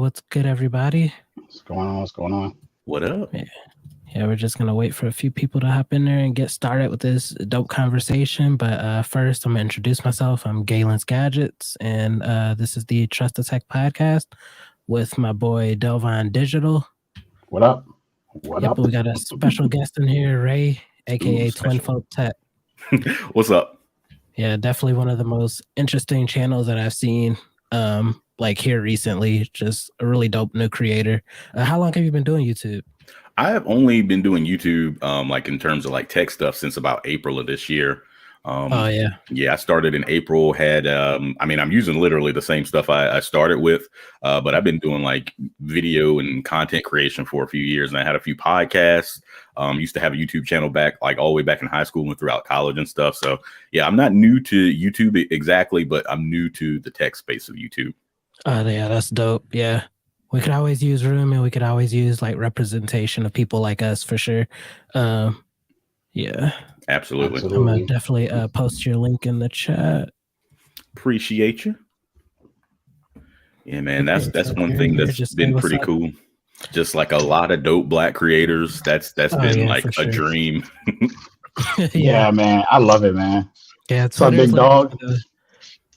What's good, everybody? What's going on? What's going on? What up? Yeah, yeah, we're just gonna wait for a few people to hop in there and get started with this dope conversation. But first, I'm gonna introduce myself. I'm Galen's Gadgets, and this is the Trust the Tech podcast with my boy Delvon Digital. What up? What Yep, up? we got a special guest in here, Ray, aka Twinfolk Tech. What's up? Yeah, definitely one of the most interesting channels that I've seen. Like here recently, just a really dope new creator. How long have you been doing YouTube? I have only been doing YouTube, like in terms of like tech stuff since about April of this year. Oh yeah. Yeah, I started in April. I'm using literally the same stuff I started with, but I've been doing like video and content creation for a few years, and I had a few podcasts. Used to have a YouTube channel back like all the way back in high school and throughout college and stuff. So yeah, I'm not new to YouTube exactly, but I'm new to the tech space of YouTube. Yeah, that's dope. Yeah. We could always use room, and we could always use like representation of people like us for sure. Yeah. Absolutely. I'm gonna definitely post your link in the chat. Appreciate you. Yeah, man, that's one thing that's been pretty cool. Just like a lot of dope Black creators. That's been like a dream. Yeah, man. I love it, man. Yeah, it's a big dog.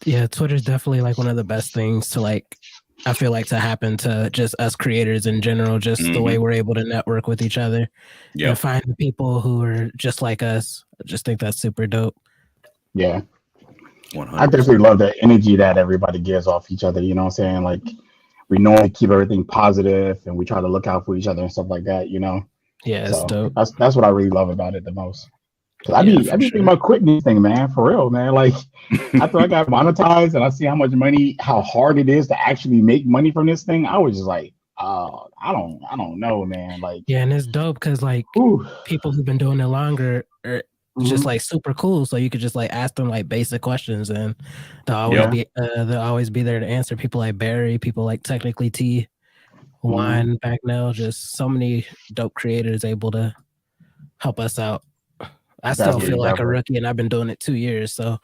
Yeah, Twitter's definitely like one of the best things to like, I feel like, to happen to just us creators in general, just the way we're able to network with each other and find the people who are just like us. I just think that's super dope. Yeah. 100%. I definitely love the energy that everybody gives off each other. You know what I'm saying? Like, we normally keep everything positive and we try to look out for each other and stuff like that, you know? Yeah, it's dope. That's what I really love about it the most. I be thinking about quitting this thing, man, for real, man. Like, after I got monetized and I see how much money, how hard it is to actually make money from this thing, I was just like, I don't know, man. Like, yeah, and it's dope because like people who've been doing it longer are just like super cool. So you could just like ask them like basic questions, and they'll always be there to answer. People like Barry, people like Technically T, Juan Bagnell, just so many dope creators able to help us out. I still feel like a rookie, and I've been doing it 2 years. So,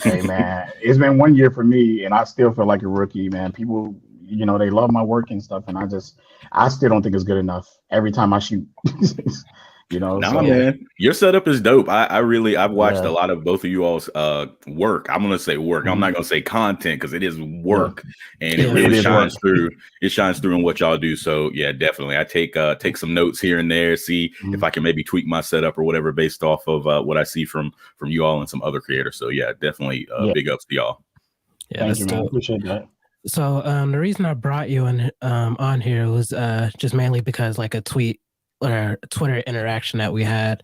hey man, it's been 1 year for me, and I still feel like a rookie, man. People, you know, they love my work and stuff, and I still don't think it's good enough. Every time I shoot, you know. Man, your setup is dope. I've watched a lot of both of you all's work. I'm gonna say work. I'm not gonna say content because it is work, and it really shines through. It shines through in what y'all do. So yeah, definitely. I take some notes here and there, see if I can maybe tweak my setup or whatever based off of what I see from you all and some other creators. So yeah, definitely big ups to y'all. Yeah, thank you, man. Appreciate that. So the reason I brought you on here was just mainly because like a tweet or Twitter interaction that we had,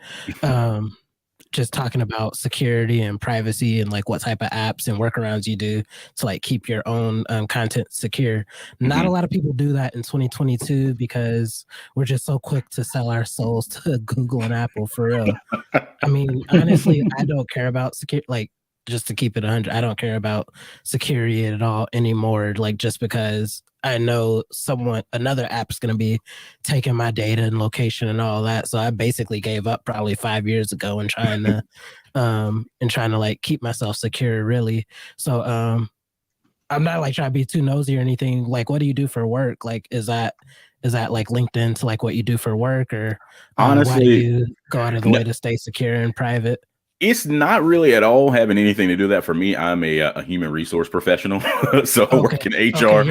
just talking about security and privacy and like what type of apps and workarounds you do to like keep your own content secure. Not a lot of people do that in 2022 because we're just so quick to sell our souls to Google and Apple, for real. I mean, honestly, I don't care about security. Like, just to keep it 100, I don't care about security at all anymore. Like, just because I know another app's going to be taking my data and location and all that. So I basically gave up probably 5 years ago and trying to like keep myself secure, really. So I'm not like trying to be too nosy or anything. Like, what do you do for work? Like, is that like linked into like what you do for work, or honestly, why do you go out of the way to stay secure and private? It's not really at all having anything to do with that. For me, I'm a human resource professional, so I work in HR.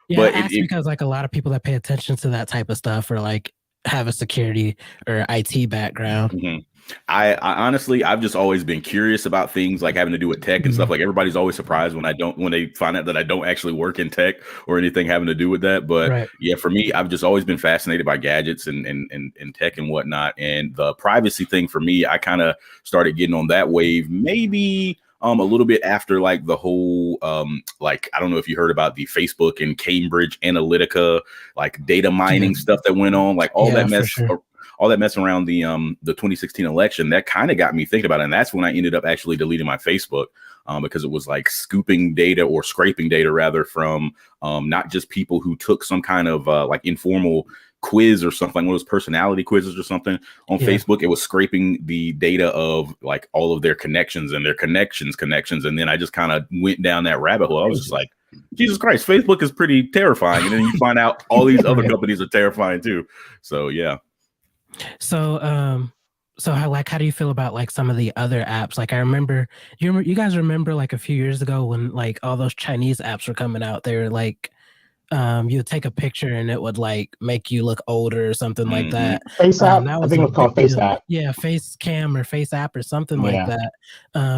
But it's because like a lot of people that pay attention to that type of stuff or like have a security or IT background. I honestly, I've just always been curious about things like having to do with tech and stuff. Like, everybody's always surprised when they find out that I don't actually work in tech or anything having to do with that. But yeah, for me, I've just always been fascinated by gadgets and tech and whatnot. And the privacy thing for me, I kind of started getting on that wave maybe a little bit after like the whole like, I don't know if you heard about the Facebook and Cambridge Analytica like data mining stuff that went on, like all that mess. All that mess around the 2016 election, that kind of got me thinking about it. And that's when I ended up actually deleting my Facebook because it was like scooping data or scraping data rather from not just people who took some kind of like informal quiz or something, like one of those personality quizzes or something on Facebook. It was scraping the data of like all of their connections and their connections. And then I just kind of went down that rabbit hole. I was just like, Jesus Christ, Facebook is pretty terrifying, and then you find out all these other companies are terrifying too. So yeah. So how do you feel about like some of the other apps? Like I remember, you guys remember like a few years ago when like all those Chinese apps were coming out. They were like, you would take a picture and it would like make you look older or something like that. Face app, that I think it was called Face app. Yeah, Face Cam or Face app or something like that.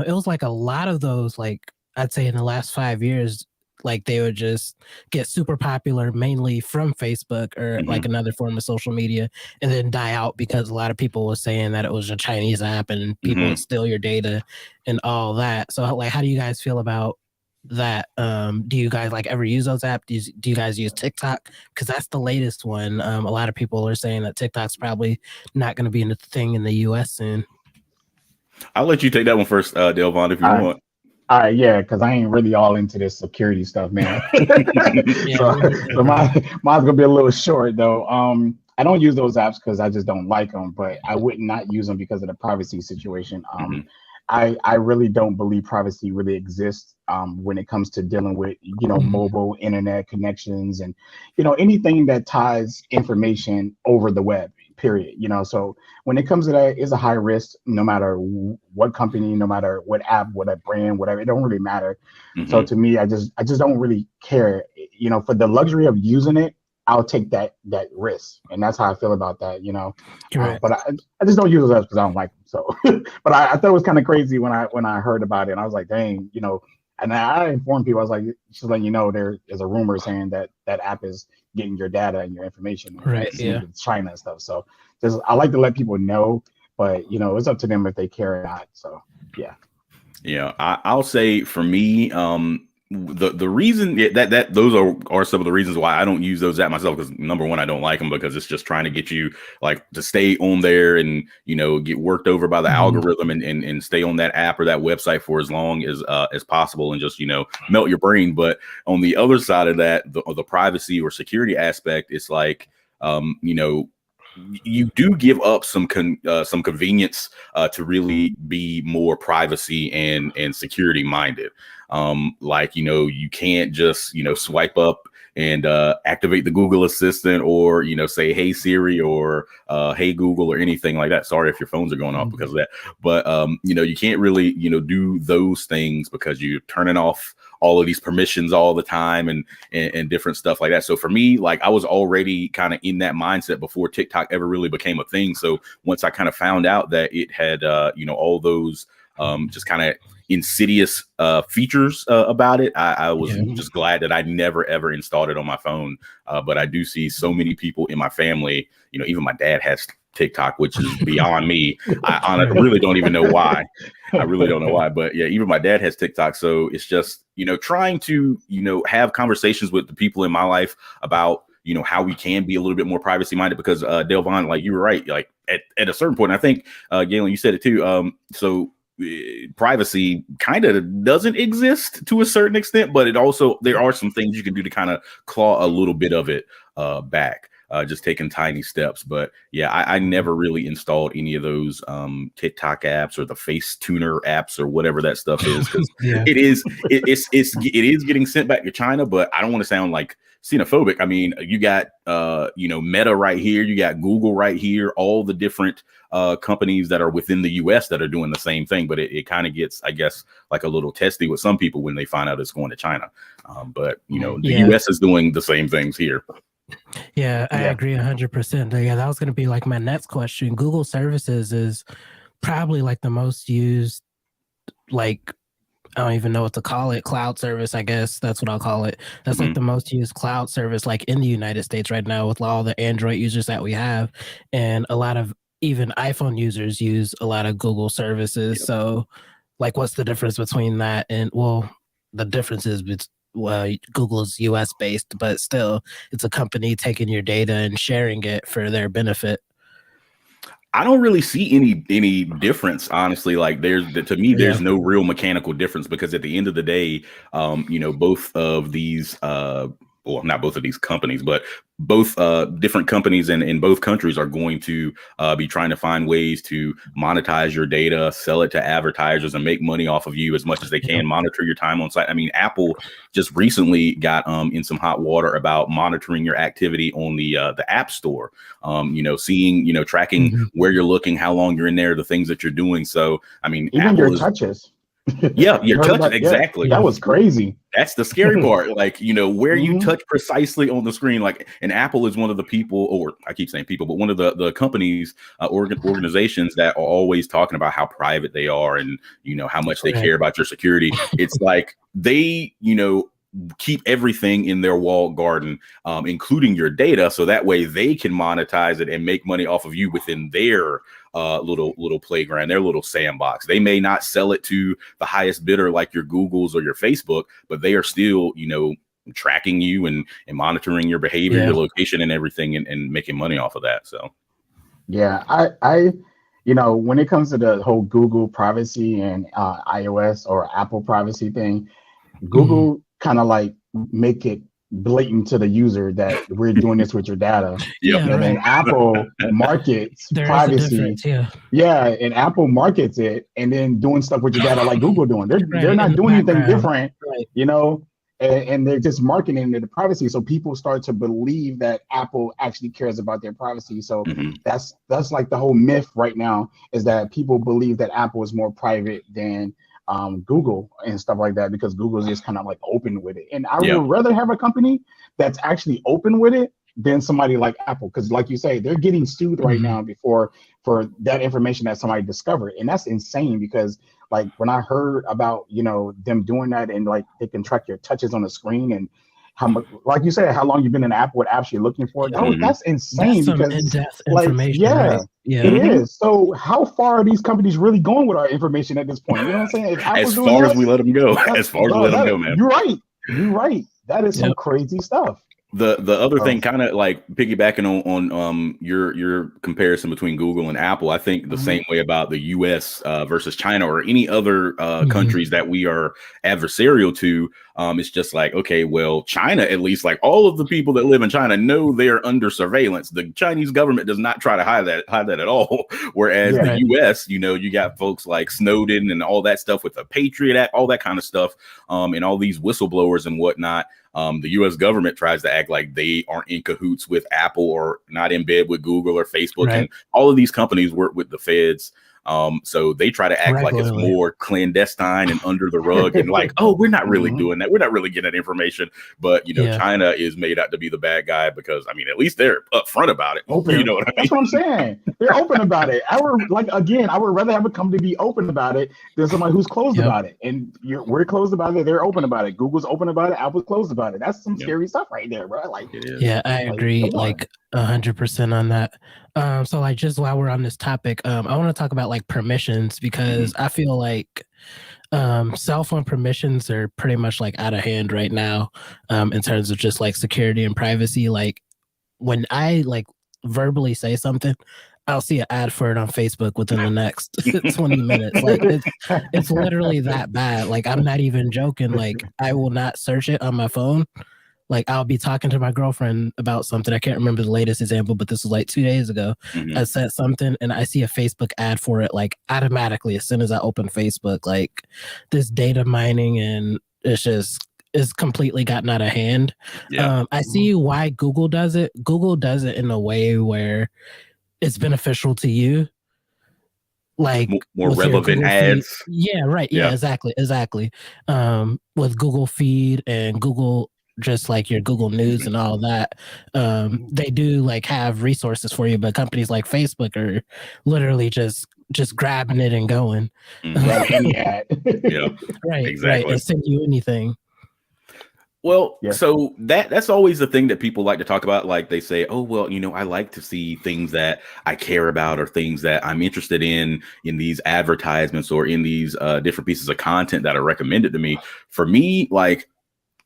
It was like a lot of those, like I'd say in the last 5 years, like they would just get super popular mainly from Facebook or like another form of social media, and then die out because a lot of people were saying that it was a Chinese app and people would steal your data and all that. So like, how do you guys feel about that? Do you guys like ever use those apps? Do you guys use TikTok? Because that's the latest one. A lot of people are saying that TikTok's probably not going to be a thing in the US soon. I'll let you take that one first, Delvon, if you want. All right, yeah, because I ain't really all into this security stuff, man. so mine's gonna be a little short though. I don't use those apps because I just don't like them, but I would not use them because of the privacy situation. I really don't believe privacy really exists when it comes to dealing with, mobile internet connections and, anything that ties information over the web, period. So when it comes to that, it's a high risk, no matter what company, no matter what app, what brand, whatever, it don't really matter. So to me, I just don't really care, for the luxury of using it. I'll take that risk, and that's how I feel about that, But I just don't use those apps because I don't like them. So, but I thought it was kind of crazy when I heard about it, and I was like, dang, And I informed people. I was like, just letting you know, there is a rumor saying that app is getting your data and your information, right? Yeah, China and stuff. So, I like to let people know, but it's up to them if they care or not. So, yeah. Yeah, I'll say for me, the reason that those are some of the reasons why I don't use those apps myself, because number one, I don't like them because it's just trying to get you like to stay on there and get worked over by the algorithm and stay on that app or that website for as long as possible and just melt your brain. But on the other side of that, the privacy or security aspect, it's like you do give up some convenience to really be more privacy and security minded. Like, you can't just, swipe up and activate the Google Assistant or, say, hey, Siri or hey, Google or anything like that. Sorry if your phones are going off because of that. But, you can't really, do those things because you're turning off all of these permissions all the time and different stuff like that. So for me, like I was already kind of in that mindset before TikTok ever really became a thing. So once I kind of found out that it had, all those just kind of insidious features about it, I was just glad that I never ever installed it on my phone. But I do see so many people in my family, even my dad has TikTok, which is beyond me. I honestly really don't even know why. I really don't know why. But yeah, even my dad has TikTok. So it's just, trying to, have conversations with the people in my life about, how we can be a little bit more privacy minded, because Delvon, like you were right, like at a certain point, I think, Galen, you said it too. So privacy kind of doesn't exist to a certain extent, but there are some things you can do to kind of claw a little bit of it back. Just taking tiny steps. But yeah, I never really installed any of those TikTok apps or the face tuner apps or whatever that stuff is, because it is getting sent back to China. But I don't want to sound like xenophobic. I mean, you got Meta right here, you got Google right here, all the different companies that are within the US that are doing the same thing. But it kind of gets, I guess, like a little testy with some people when they find out it's going to China. But the US is doing the same things here. Yeah, I agree 100%. Yeah, that was going to be like my next question. Google services is probably like the most used, like, I don't even know what to call it, cloud service, I guess that's what I'll call it. That's like the most used cloud service like in the United States right now with all the Android users that we have. And a lot of even iPhone users use a lot of Google services. So like, what's the difference between that and, well, the difference is Google's US based, but still it's a company taking your data and sharing it for their benefit. I don't really see any difference, honestly. Like to me, there's no real mechanical difference, because at the end of the day, both of these well, not both of these companies, but both different companies in both countries are going to be trying to find ways to monetize your data, sell it to advertisers, and make money off of you as much as they can, monitor your time on site. I mean, Apple just recently got in some hot water about monitoring your activity on the App Store, seeing, tracking where you're looking, how long you're in there, the things that you're doing. So, I mean, even Apple your touches. Yeah, your touch, exactly. That was crazy. That's the scary part. Like, where you touch precisely on the screen. Like, and Apple is one of the people, or I keep saying people, but one of the companies, organizations that are always talking about how private they are and, how much they care about your security. It's like they, keep everything in their walled garden, including your data. So that way they can monetize it and make money off of you within their little playground, their little sandbox. They may not sell it to the highest bidder like your Googles or your Facebook, but they are still, tracking you and monitoring your behavior, your location and everything and making money off of that. So, yeah, I when it comes to the whole Google privacy and iOS or Apple privacy thing, Google kind of like make it blatant to the user that we're doing this with your data. And then Apple markets privacy. And Apple markets it and then doing stuff with your data like Google doing. They're not doing anything different, and they're just marketing the privacy. So people start to believe that Apple actually cares about their privacy. So that's like the whole myth right now, is that people believe that Apple is more private than Google and stuff like that, because Google is just kind of like open with it. And I would rather have a company that's actually open with it than somebody like Apple, because like you say, they're getting sued right now for that information that somebody discovered. And that's insane, because like when I heard about, them doing that and like they can track your touches on the screen and how much, like you said, how long you've been in the app, what apps you're looking for. That's insane. That's because in-depth information, right? It is. So how far are these companies really going with our information at this point? You know what I'm saying? As far as we let them go. As far as we let them go, man. You're right. That is some crazy stuff. The other thing, kind of like piggybacking on your comparison between Google and Apple, I think the same way about the U.S. Versus China or any other countries that we are adversarial to. It's just like, okay, well, China, at least, like all of the people that live in China know they're under surveillance. The Chinese government does not try to hide that at all. Whereas the U.S., you got folks like Snowden and all that stuff with the Patriot Act, all that kind of stuff, and all these whistleblowers and whatnot. The U.S. government tries to act like they aren't in cahoots with Apple or not in bed with Google or Facebook. And all of these companies work with the feds. So they try to act like it's more clandestine and under the rug and like, oh, we're not really doing that. We're not really getting that information. But, China is made out to be the bad guy because, I mean, at least they're upfront about it. Open. You know what I mean? That's what I'm saying. They're open about it. I would rather have a company be open about it than somebody who's closed about it. And we're closed about it. They're open about it. Google's open about it. Apple's closed about it. That's some scary stuff right there, bro. Like, I agree. Like 100% on that. So like just while we're on this topic, I want to talk about like permissions, because I feel like cell phone permissions are pretty much like out of hand right now, in terms of just like security and privacy. Like when I like verbally say something, I'll see an ad for it on Facebook within the next 20 minutes. Like it's literally that bad. Like I'm not even joking. Like I will not search it on my phone. Like I'll be talking to my girlfriend about something. I can't remember the latest example, but this was like 2 days ago. I said something and I see a Facebook ad for it, like automatically as soon as I open Facebook. Like this data mining, and it's completely gotten out of hand. I see why Google does it. Google does it in a way where it's beneficial to you. Like more relevant ads. Exactly. With Google Feed and Google, just like your Google News and all that, they do like have resources for you, but companies like Facebook are literally just grabbing it and going. Any ad. Right, and send you anything. Well, so that's always the thing that people like to talk about. Like they say, oh, well, I like to see things that I care about or things that I'm interested in these advertisements or in these different pieces of content that are recommended to me. For me, like,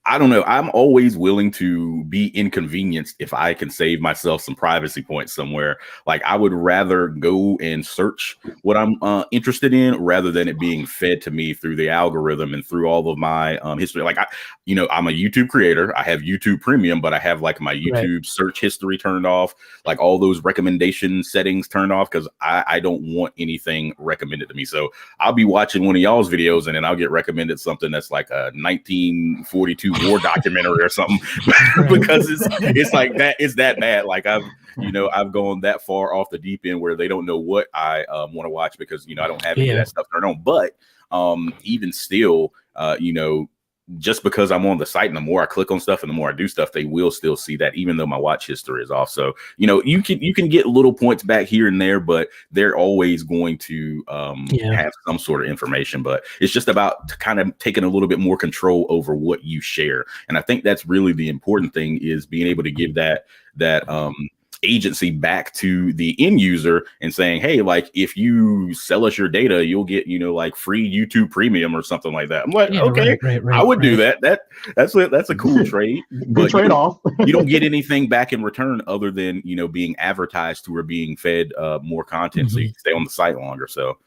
I don't know. I'm always willing to be inconvenienced if I can save myself some privacy points somewhere. Like I would rather go and search what I'm interested in rather than it being fed to me through the algorithm and through all of my history. Like I'm a YouTube creator. I have YouTube Premium, but I have like my YouTube search history turned off, like all those recommendation settings turned off because I don't want anything recommended to me. So I'll be watching one of y'all's videos and then I'll get recommended something that's like a 1942 war documentary or something because it's like that. It's that bad. Like I've gone that far off the deep end where they don't know what I want to watch because I don't have any of that stuff turned on. But even still, just because I'm on the site and the more I click on stuff and the more I do stuff, they will still see that even though my watch history is off. So, you can get little points back here and there, but they're always going to have some sort of information. But it's just about kind of taking a little bit more control over what you share. And I think that's really the important thing is being able to give that agency back to the end user and saying, hey, like if you sell us your data, you'll get, like free YouTube Premium or something like that. I'm like, okay, I would do that. That's a cool trade. Good trade off. You don't get anything back in return other than, being advertised to or being fed more content so you can stay on the site longer. So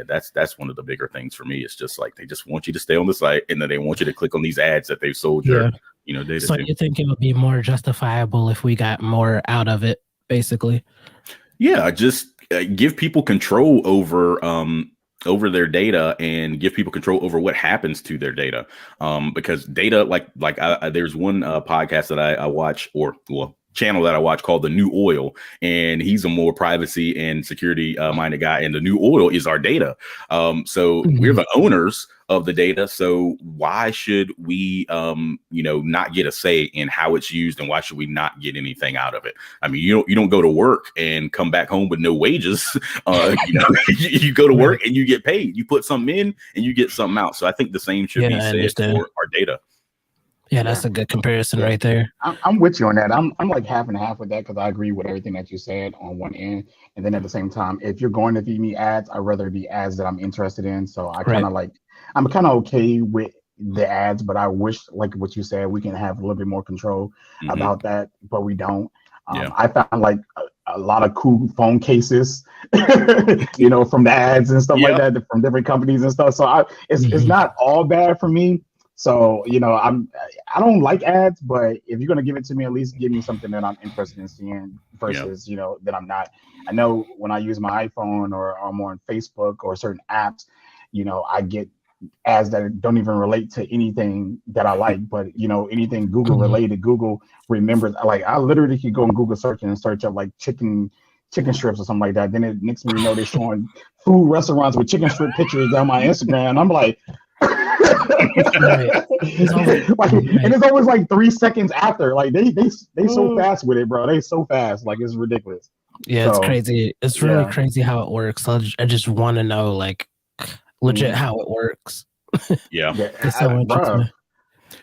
that's one of the bigger things for me. It's just like they just want you to stay on the site and then they want you to click on these ads that they've sold your data so to. you think it would be more justifiable if we got more out of it, basically? Yeah, just give people control over their data and give people control over what happens to their data. Because data, there's one podcast that I watch channel that I watch called The New Oil, and he's a more privacy and security minded guy, and the new oil is our data. So we're the owners of the data. So why should we not get a say in how it's used, and why should we not get anything out of it? I mean, you don't go to work and come back home with no wages. You go to work and you get paid. You put something in and you get something out. So I think the same should be said for our data. Yeah, that's a good comparison right there. I'm with you on that. I'm like half and half with that because I agree with everything that you said on one end. And then at the same time, if you're going to feed me ads, I'd rather be ads that I'm interested in. So I'm kind of okay with the ads, but I wish, like what you said, we can have a little bit more control about that, but we don't. I found like a lot of cool phone cases, from the ads and stuff like that from different companies and stuff. So it's not all bad for me. So, I don't like ads, but if you're going to give it to me, at least give me something that I'm interested in seeing versus, that I'm not. I know when I use my iPhone or I'm on Facebook or certain apps, I get ads that don't even relate to anything that I like, but, anything Google related, Google remembers. Like I literally could go on Google search and search up like chicken strips or something like that. Then it next thing you know, they're showing food restaurants with chicken strip pictures on my Instagram. And I'm like, and it's always like 3 seconds after. Like they so fast with it, bro. They so fast, like it's ridiculous. Yeah, it's crazy. It's really crazy how it works. I just want to know, like, legit how it works.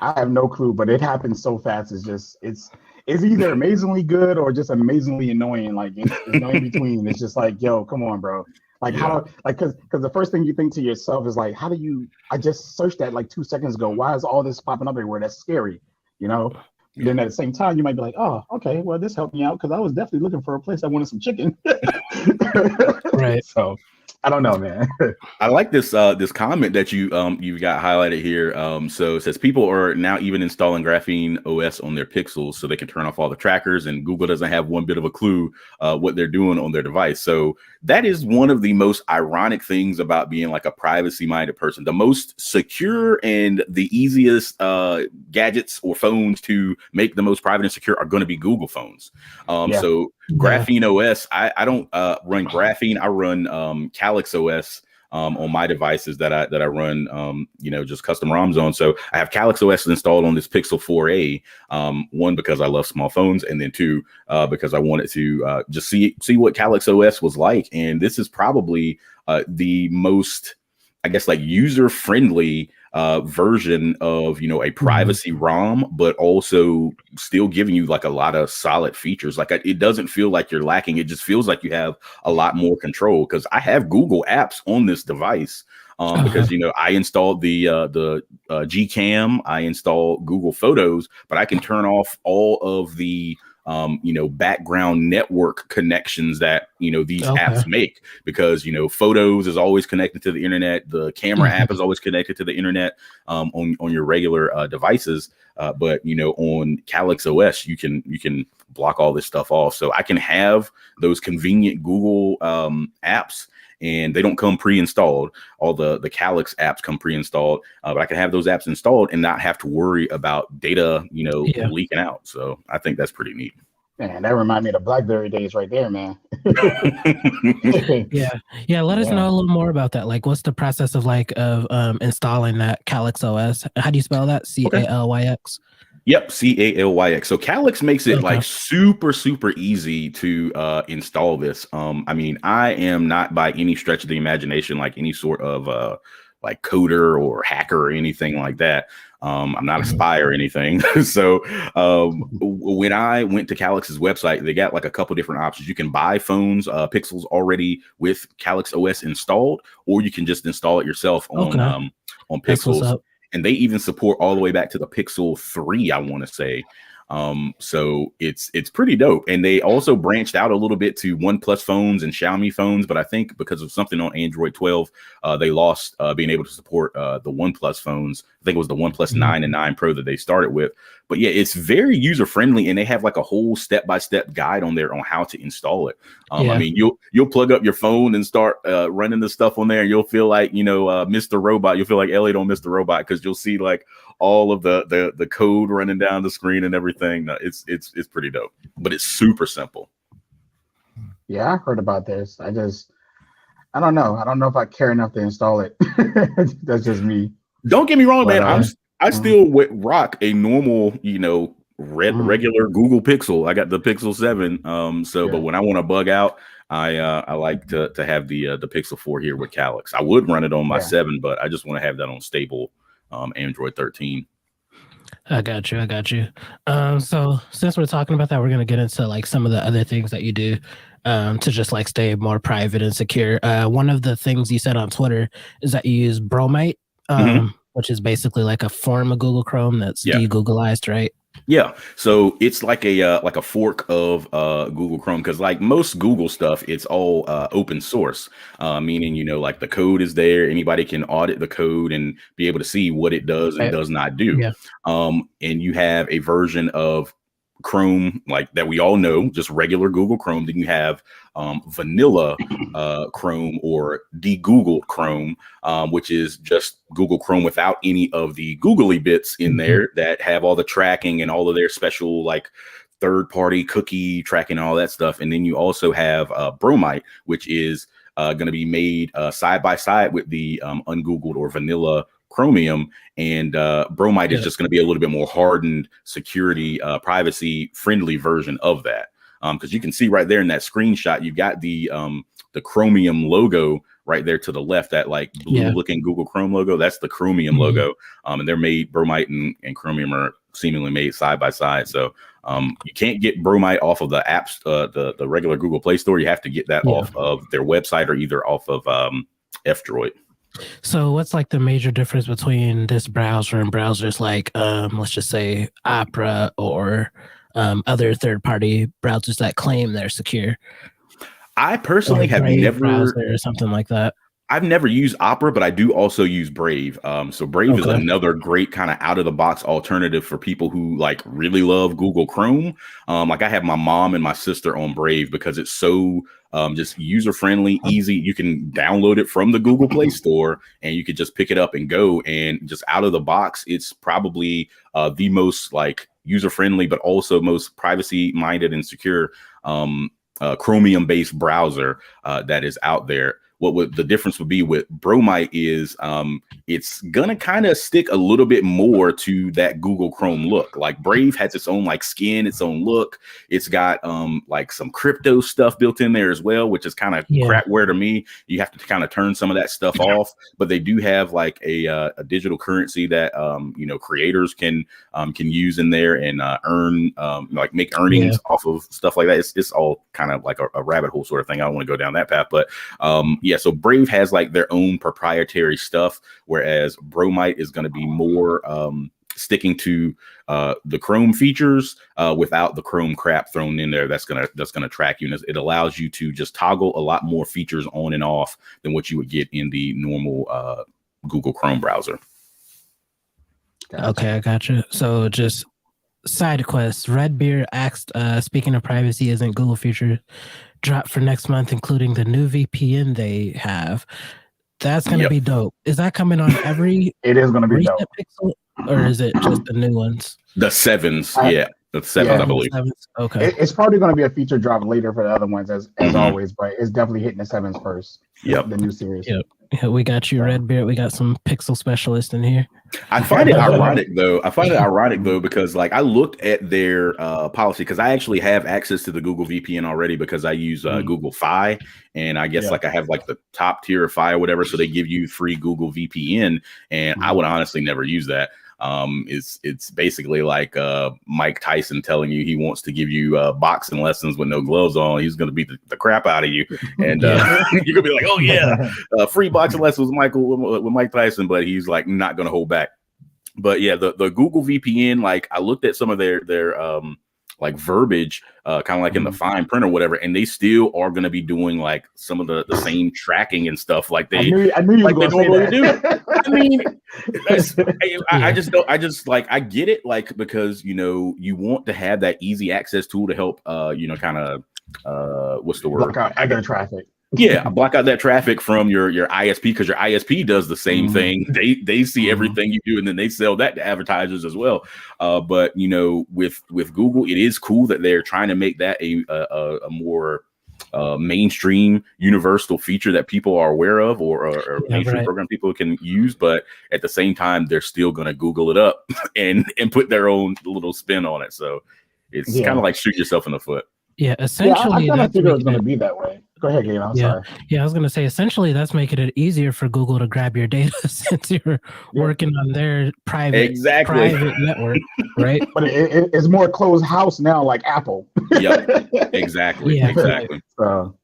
I have no clue, but it happens so fast. It's either amazingly good or just amazingly annoying. Like it's no in between. It's just like, yo, come on, bro. Like how, like, because the first thing you think to yourself is like, how do you? I just searched that like 2 seconds ago. Why is all this popping up everywhere? That's scary, Then at the same time, you might be like, oh, okay, well, this helped me out because I was definitely looking for a place I wanted some chicken. Right. So I don't know, man. I like this comment that you've got highlighted here. So it says people are now even installing Graphene OS on their Pixels so they can turn off all the trackers, and Google doesn't have one bit of a clue what they're doing on their device. So that is one of the most ironic things about being like a privacy-minded person. The most secure and the easiest gadgets or phones to make the most private and secure are going to be Google phones. So Graphene OS, I don't run Graphene. I run Calyx OS on my devices that I run, just custom ROMs on. So I have Calyx OS installed on this Pixel 4a. One, because I love small phones, and then two, because I wanted to just see what Calyx OS was like. And this is probably the most, I guess, like user friendly version of, you know, a privacy ROM, but also still giving you like a lot of solid features. Like it doesn't feel like you're lacking. It just feels like you have a lot more control, because I have Google apps on this device. Because, you know, I installed the Gcam, I installed Google Photos, but I can turn off all of the you know, background network connections that, you know, these apps make, because, you know, Photos is always connected to the internet. The camera app is always connected to the internet on your regular devices. But, you know, on Calyx OS, you can block all this stuff off. So I can have those convenient Google apps, and they don't come pre-installed. All the Calyx apps come pre-installed, but I can have those apps installed and not have to worry about data, you know, leaking out. So I think that's pretty neat. Man, that reminds me of the BlackBerry days right there, man. Yeah. Let us know a little more about that. Like, what's the process of installing that Calyx OS? How do you spell that? Calyx? Yep, Calyx. So Calyx makes it like super easy to install this. I mean, I am not by any stretch of the imagination like any sort of like coder or hacker or anything like that. I'm not a spy or anything. So when I went to Calyx's website, they got like a couple different options. You can buy phones, Pixels already with Calyx OS installed, or you can just install it yourself on Pixels. And they even support all the way back to the Pixel 3, I want to say. So it's pretty dope. And they also branched out a little bit to OnePlus phones and Xiaomi phones, but I think because of something on Android 12, they lost being able to support the OnePlus phones. I think it was the OnePlus 9 and 9 Pro that they started with. But yeah, it's very user friendly, and they have like a whole step-by-step guide on there on how to install it. I mean, you'll plug up your phone and start running the stuff on there, and you'll feel like, you know, Mr. Robot. You'll feel like Elliot on Mr. Robot, because you'll see like all of the code running down the screen and everything. It's pretty dope, but it's super simple. Yeah, I heard about this. I don't know. I don't know if I care enough to install it. That's just me. Don't get me wrong, man. I still rock a normal, you know, regular Google Pixel. I got the Pixel 7. But when I want to bug out, I like to have the Pixel 4 here with Calyx. I would run it on my 7, but I just want to have that on stable Android 13. I got you. So since we're talking about that, we're going to get into like some of the other things that you do to just like stay more private and secure. One of the things you said on Twitter is that you use Bromite, which is basically like a form of Google Chrome that's de-Googleized, right? Yeah, so it's like a fork of Google Chrome, because like most Google stuff, it's all open source, meaning, you know, like the code is there. Anybody can audit the code and be able to see what it does and does not do. And you have a version of Chrome like that we all know, just regular Google Chrome. Then you have vanilla Chrome, or de-Googled Chrome, which is just Google Chrome without any of the googly bits in there that have all the tracking and all of their special like third-party cookie tracking and all that stuff. And then you also have Bromite, which is going to be made side by side with the ungoogled or vanilla Chromium, and Bromite is just going to be a little bit more hardened, security, privacy friendly version of that. Because you can see right there in that screenshot, you got the Chromium logo right there to the left, that like blue looking Google Chrome logo. That's the Chromium logo. And they're made, Bromite and Chromium are seemingly made side by side. So you can't get Bromite off of the apps, the regular Google Play Store. You have to get that off of their website, or either off of F-Droid. So what's like the major difference between this browser and browsers like let's just say Opera or other third-party browsers that claim they're secure? I personally have never browser or something like that. I've never used Opera, but I do also use Brave. So Brave is another great kind of out of the box alternative for people who like really love Google Chrome. Like I have my mom and my sister on Brave because it's so just user friendly, easy. You can download it from the Google Play Store and you can just pick it up and go. And just out of the box, it's probably the most like user friendly, but also most privacy minded and secure Chromium based browser that is out there. what would the difference would be with Bromite is it's gonna kind of stick a little bit more to that Google Chrome look. Like Brave has its own like skin, its own look. It's got like some crypto stuff built in there as well, which is kind of crapware to me. You have to kind of turn some of that stuff off, but they do have like a digital currency that creators can use in there and earn like make earnings off of stuff like that. It's all kind of like a rabbit hole sort of thing. I don't want to go down that path, but so Brave has like their own proprietary stuff, whereas Bromite is going to be more sticking to the Chrome features without the Chrome crap thrown in there. That's gonna track you, and it allows you to just toggle a lot more features on and off than what you would get in the normal Google Chrome browser. Gotcha. Okay, I gotcha. So just side quest. Redbeard asked, speaking of privacy, isn't Google feature drop for next month, including the new VPN they have? That's going to be dope. Is that coming on every? It is going to be dope. Pixel, or is it just the new ones? The 7s, the 7s, I believe. 7s. Okay. It's probably going to be a feature drop later for the other ones, as always, but it's definitely hitting the 7s first. Yep. The new series. Yep. Yeah, we got you, Redbeard. We got some pixel specialists in here. I find it ironic though, because like I looked at their policy, because I actually have access to the Google VPN already because I use Google Fi, and I guess like I have like the top tier of Fi or whatever, so they give you free Google VPN, and I would honestly never use that. It's basically like Mike Tyson telling you he wants to give you boxing lessons with no gloves on. He's going to beat the crap out of you, and you're gonna be like, oh yeah, free boxing lessons with Mike Tyson, but he's like not going to hold back. But yeah, the Google VPN, like I looked at some of their like verbiage, kind of like in the fine print or whatever, and they still are going to be doing like some of the same tracking and stuff like they normally do. I mean, I get it, like, because you want to have that easy access tool to help kind of what's the word? I got traffic. Yeah, block out that traffic from your ISP, because your ISP does the same thing. They see everything you do, and then they sell that to advertisers as well. But with Google, it is cool that they're trying to make that a more mainstream universal feature that people are aware of, or mainstream program people can use. But at the same time, they're still going to Google it up and put their own little spin on it. So it's kind of like shoot yourself in the foot. Yeah, essentially, I figured it was going to be that way. Go ahead, Gabe. I'm sorry. Yeah, I was going to say, essentially, that's making it easier for Google to grab your data since you're working on their private network, right? But it's more closed house now, like Apple. Yep, exactly. So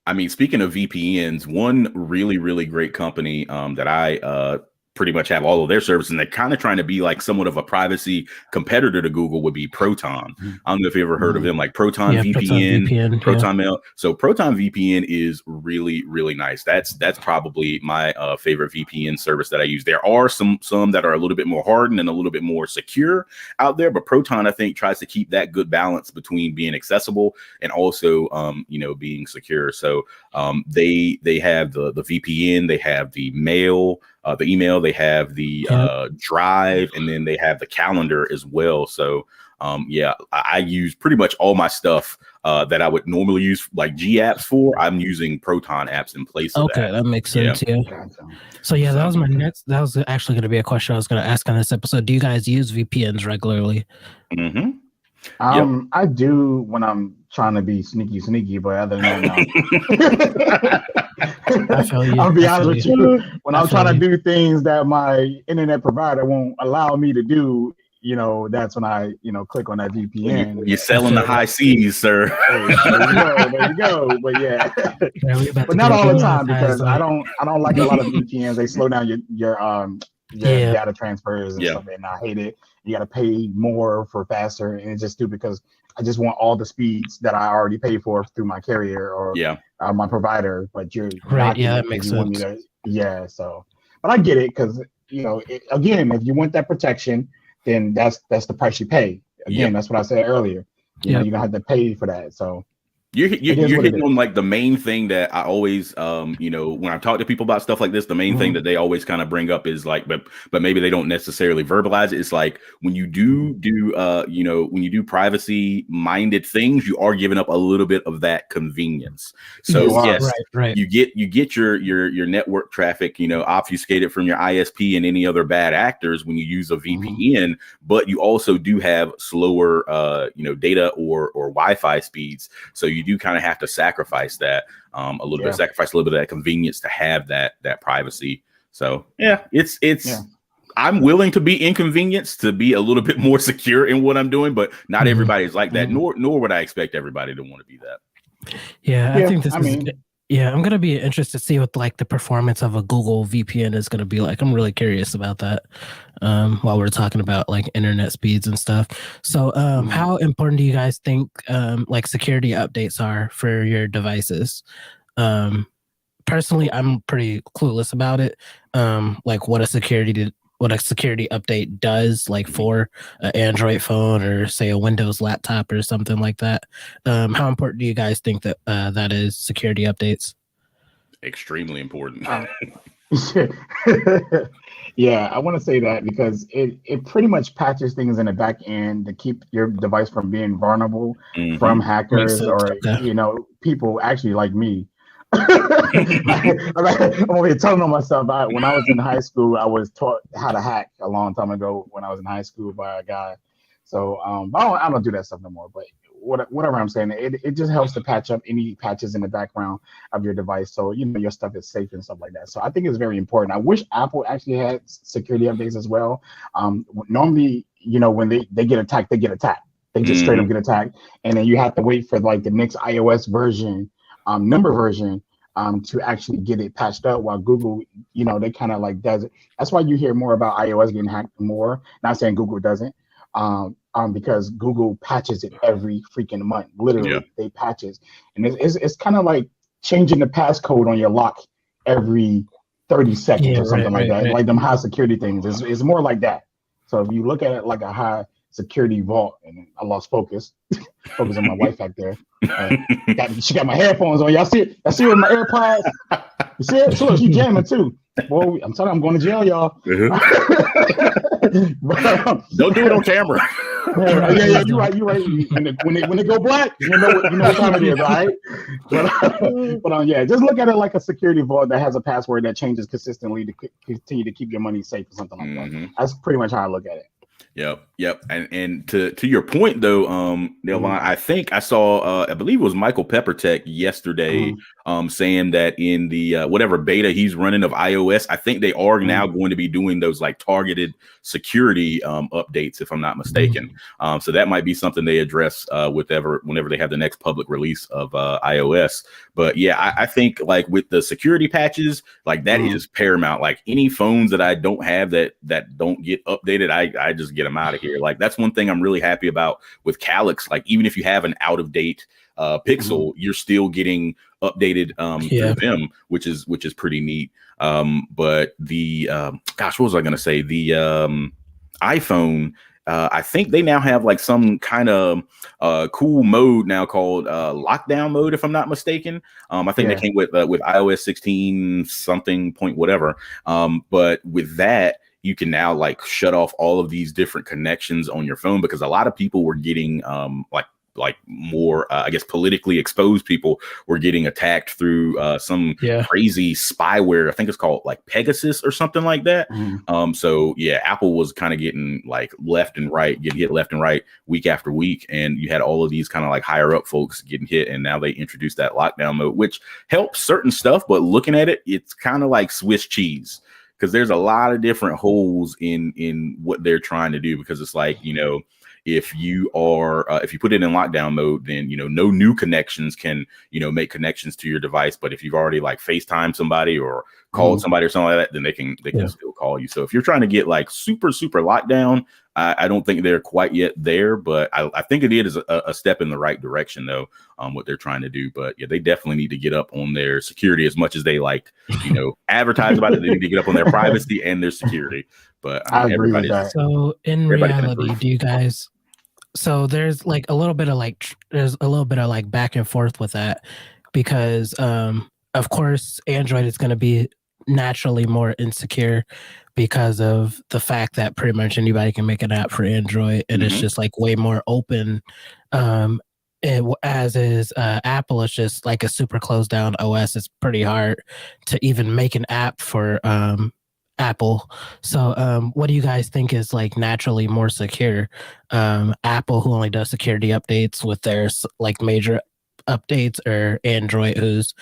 I mean, speaking of VPNs, one really, really great company that I pretty much have all of their services, and they're kind of trying to be like somewhat of a privacy competitor to Google, would be Proton. I don't know if you ever heard of them, like Proton VPN, Proton Mail. So Proton VPN is really, really nice. That's probably my favorite VPN service that I use. There are some that are a little bit more hardened and a little bit more secure out there, but Proton, I think, tries to keep that good balance between being accessible and also being secure. So they have the VPN, they have the mail, the email, they have the drive, and then they have the calendar as well. So I use pretty much all my stuff that I would normally use like G apps for. I'm using Proton apps in place of that. Okay, that makes sense. Yeah. So that was my next. That was actually going to be a question I was going to ask on this episode. Do you guys use VPNs regularly? I do when I'm trying to be sneaky, but other than that, I feel you. I'll be honest with you. When I'm trying to do things that my internet provider won't allow me to do, that's when I, click on that VPN. You're selling the high seas, sir. There you go. But but not all the time, because I don't like a lot of VPNs. They slow down your data transfers and stuff, and I hate it. You got to pay more for faster, and it's just stupid because I just want all the speeds that I already pay for through my carrier or my provider. But you're that makes sense. But I get it, because again, if you want that protection, then that's the price you pay. Again, that's what I said earlier. You're gonna have to pay for that. So You're hitting on like the main thing that I always, when I talk to people about stuff like this, the main thing that they always kind of bring up is like, but maybe they don't necessarily verbalize it. It's like when you do when you do privacy minded things, you are giving up a little bit of that convenience. So yes, right. you get your network traffic, obfuscated from your ISP and any other bad actors when you use a VPN, but you also do have slower, data or Wi-Fi speeds. So you do kind of have to sacrifice that a little bit, sacrifice a little bit of that convenience to have that privacy. So it's I'm willing to be inconvenienced to be a little bit more secure in what I'm doing, but not everybody's like that, nor would I expect everybody to want to be that. I think this I'm going to be interested to see what like the performance of a Google VPN is going to be like. I'm really curious about that while we're talking about like internet speeds and stuff. So how important do you guys think like security updates are for your devices? Personally, I'm pretty clueless about it. Like what a security update does, like for an Android phone or say a Windows laptop or something like that. How important do you guys think that that is, security updates? Extremely important. Yeah, I want to say that because it pretty much patches things in the back end to keep your device from being vulnerable from hackers or people actually like me. I'm over here telling on myself. When I was in high school, I was taught how to hack a long time ago when I was in high school by a guy. So I don't do that stuff no more. But whatever I'm saying, it just helps to patch up any patches in the background of your device, so your stuff is safe and stuff like that. So I think it's very important. I wish Apple actually had security updates as well. Normally, when they get attacked, they get attacked. They just straight up get attacked, and then you have to wait for like the next iOS version. Number version to actually get it patched up, while Google, they kind of like does it. That's why you hear more about iOS getting hacked more. Not saying Google doesn't, because Google patches it every freaking month. Literally, they patches, and it's kind of like changing the passcode on your lock every 30 seconds or something like that. Like them high security things. It's more like that. So if you look at it like a high security vault, and I lost focus. Focus on my wife back there. She got my headphones on. Y'all see it? I see it with my AirPods. You see it? So she jamming too. Boy, I'm telling you, I'm going to jail, y'all. Don't do it on camera. Yeah, you're right. And when they go black, you know what time it is, all right? But just look at it like a security vault that has a password that changes consistently to continue to keep your money safe or something like that. That's pretty much how I look at it. Yep. And to your point though, Nelvon, I think I saw I believe it was Michael Peppertech yesterday saying that in the whatever beta he's running of iOS, I think they are now going to be doing those like targeted security updates, if I'm not mistaken. So that might be something they address whenever they have the next public release of iOS. But yeah, I think like with the security patches, like that is paramount. Like any phones that I don't have that don't get updated, I just get them out of here. Like that's one thing I'm really happy about with Calyx. Like even if you have an out of date Pixel, you're still getting updated through them, which is pretty neat. But the what was I gonna say? The iPhone, I think they now have like some kind of cool mode now called lockdown mode, if I'm not mistaken. I think they came with iOS 16 something point whatever. But with that, you can now like shut off all of these different connections on your phone, because a lot of people were getting like more, I guess, politically exposed people were getting attacked through some crazy spyware. I think it's called like Pegasus or something like that. So yeah, Apple was kind of getting like getting hit left and right week after week. And you had all of these kind of like higher up folks getting hit. And now they introduced that lockdown mode, which helps certain stuff. But looking at it, it's kind of like Swiss cheese, because there's a lot of different holes in what they're trying to do. Because it's like, if you put it in lockdown mode, then no new connections can make connections to your device. But if you've already like FaceTime somebody or called somebody or something like that, then they can still call you. So if you're trying to get like super lockdown, I don't think they're quite yet there, but I think it is a step in the right direction though, what they're trying to do. But yeah, they definitely need to get up on their security as much as they like advertise about it. They need to get up on their privacy and their security. But I agree with that. So in reality, do you guys So there's like a little bit of back and forth with that because of course Android is going to be naturally more insecure because of the fact that pretty much anybody can make an app for Android and it's just like way more open. As is Apple, it's just like a super closed down OS. It's pretty hard to even make an app for Apple. So what do you guys think is like naturally more secure? Apple, who only does security updates with their like major updates, or Android, who's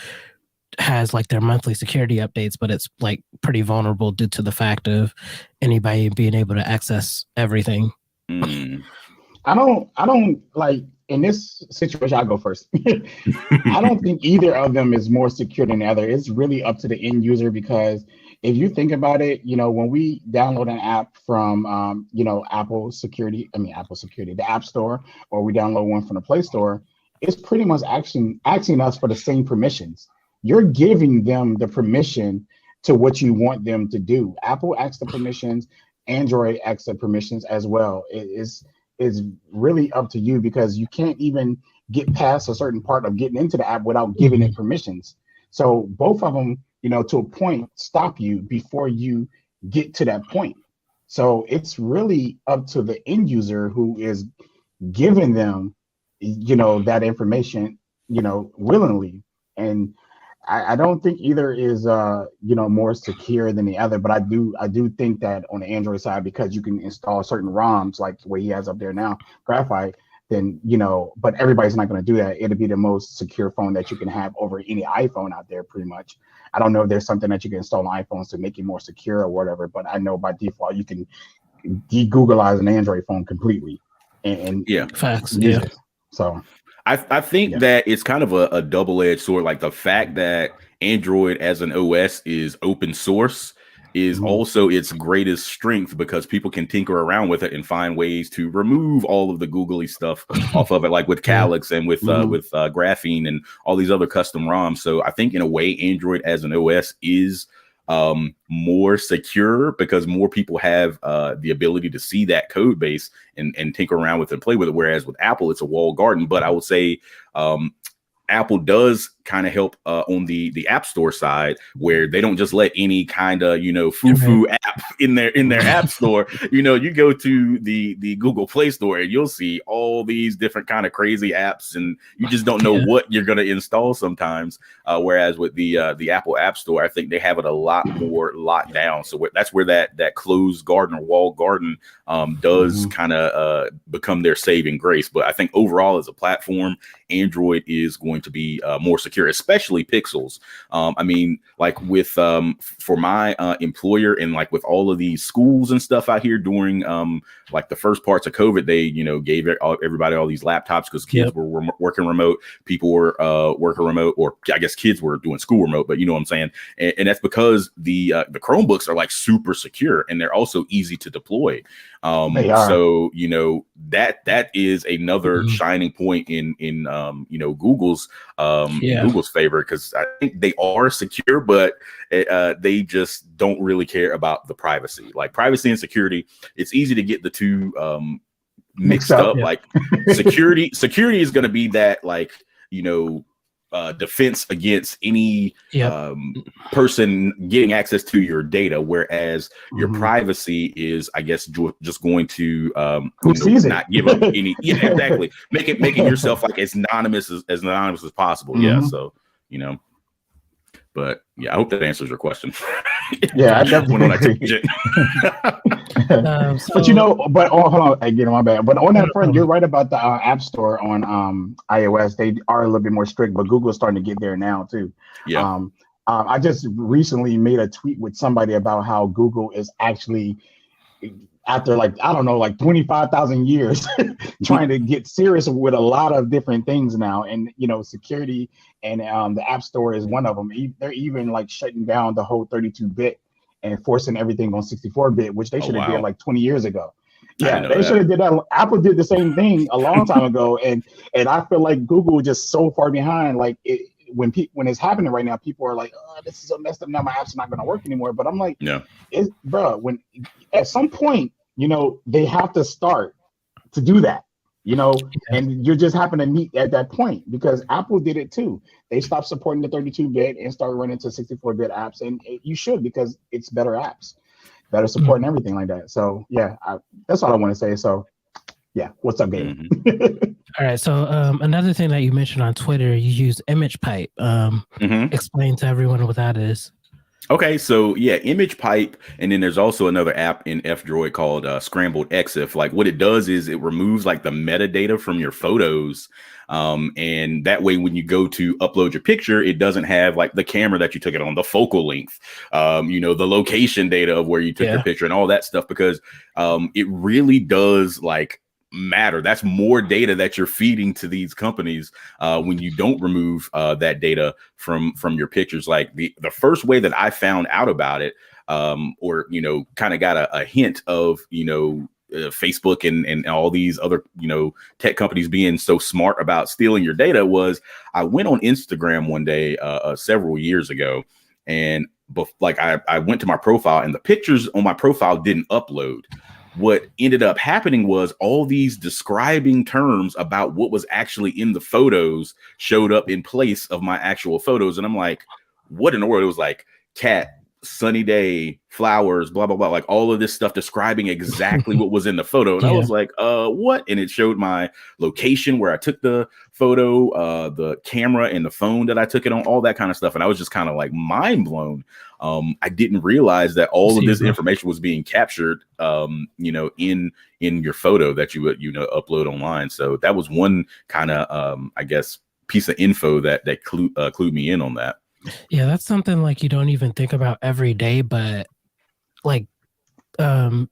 has like their monthly security updates, but it's like pretty vulnerable due to the fact of anybody being able to access everything. I don't like in this situation. I'll go first. I don't think either of them is more secure than the other. It's really up to the end user, because if you think about it, when we download an app from, Apple Security, the App Store, or we download one from the Play Store, it's pretty much asking us for the same permissions. You're giving them the permission to what you want them to do. Apple asks the permissions, Android asks the permissions as well. It's really up to you, because you can't even get past a certain part of getting into the app without giving it permissions. So both of them, to a point, stop you before you get to that point. So it's really up to the end user who is giving them, that information, willingly. And I don't think either is, more secure than the other. But I do think that on the Android side, because you can install certain ROMs like what he has up there now, Graphite, then, but everybody's not going to do that. It'll be the most secure phone that you can have over any iPhone out there, pretty much. I don't know if there's something that you can install on iPhones to make it more secure or whatever, but I know by default you can de-Googleize an Android phone completely and facts. It. So I think that it's kind of a double-edged sword. Like the fact that Android as an OS is open source is also its greatest strength, because people can tinker around with it and find ways to remove all of the googly stuff off of it, like with Calyx and with Graphene and all these other custom ROMs. So I think in a way, Android as an OS is more secure, because more people have the ability to see that code base and tinker around with it and play with it. Whereas with Apple, it's a walled garden. But I would say Apple does kind of help on the App Store side, where they don't just let any kind of, foo-foo app in their App Store. You go to the Google Play Store and you'll see all these different kind of crazy apps, and you just don't know what you're going to install sometimes. Whereas with the Apple App Store, I think they have it a lot more locked down. So that's where that closed garden or walled garden does kind of become their saving grace. But I think overall, as a platform, Android is going to be more secure, especially Pixels. I mean, like with for my employer, and like with all of these schools and stuff out here during like the first parts of COVID, they gave everybody all these laptops, because kids were working remote, people were working remote, or I guess kids were doing school remote, but you know what I'm saying. And that's because the Chromebooks are like super secure, and they're also easy to deploy. So that is another shining point in Google's Google's favor, because I think they are secure, but they just don't really care about the privacy. Like privacy and security, it's easy to get the two mixed up. Like security is going to be that, like, defense against any person getting access to your data, whereas your privacy is, I guess, just going to not give up any exactly making yourself like as anonymous as possible. So but I hope that answers your question. I definitely agree. But hold on again, my bad. But on that front, you're right about the App Store on iOS. They are a little bit more strict, but Google's starting to get there now too. I just recently made a tweet with somebody about how Google is actually, after like 25,000 years, trying to get serious with a lot of different things now, and security and the App Store is one of them. They're even like shutting down the whole 32-bit and forcing everything on 64-bit, which they should have did like 20 years ago. They should have did that. Apple did the same thing a long time ago, and I feel like Google is just so far behind. Like when it's happening right now, people are like, "Oh, this is so messed up now. My app's not going to work anymore." But I'm like, when at some point, they have to start to do that. and you just happen to meet at that point because Apple did it too. They stopped supporting the 32-bit and started running to 64-bit apps, and you should because it's better apps, better support and everything like that. So yeah, that's all I want to say. So yeah, what's up, Gabe? All right. So another thing that you mentioned on Twitter, you use image pipe. Explain to everyone what that is. Okay, so yeah, image pipe, and then there's also another app in F-Droid called Scrambled EXIF. Like what it does is it removes like the metadata from your photos, and that way when you go to upload your picture, it doesn't have like the camera that you took it on, the focal length, the location data of where you took your picture and all that stuff, because it really does like matter. That's more data that you're feeding to these companies when you don't remove that data from your pictures. Like the first way that I found out about it, or kind of got a hint of Facebook and all these other tech companies being so smart about stealing your data, was I went on Instagram one day several years ago, and I went to my profile and the pictures on my profile didn't upload. What ended up happening was all these describing terms about what was actually in the photos showed up in place of my actual photos. And I'm like, what in the world? It was like cat, sunny day, flowers, blah, blah, blah, like all of this stuff describing exactly what was in the photo. And I was like, what? And it showed my location where I took the photo, the camera and the phone that I took it on, all that kind of stuff. And I was just kind of like mind blown. I didn't realize that all of this information was being captured, in your photo that you would, upload online. So that was one kind of, I guess, piece of info that clued me in on that. Yeah, that's something like you don't even think about every day, but like different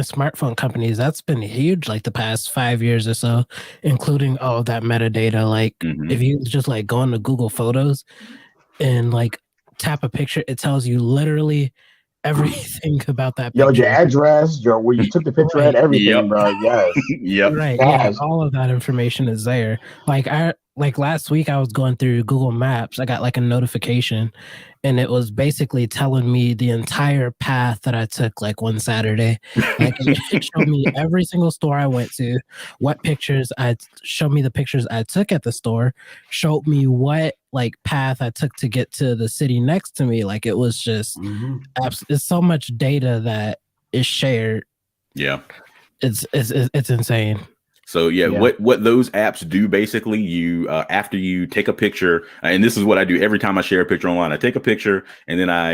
smartphone companies, that's been huge like the past 5 years or so, including all of that metadata. Like if you just like go into Google Photos and like tap a picture, it tells you literally everything about that picture. Your address, where you took the picture at, everything, bro. Yes. Right. Yeah, all of that information is there. Like last week I was going through Google Maps. I got like a notification and it was basically telling me the entire path that I took like one Saturday. Like it showed me every single store I went to, showed me the pictures I took at the store, showed me what like path I took to get to the city next to me. Like it was just it's so much data that is shared. Yeah. It's insane. So what those apps do basically, you after you take a picture, and this is what I do every time I share a picture online. I take a picture and then I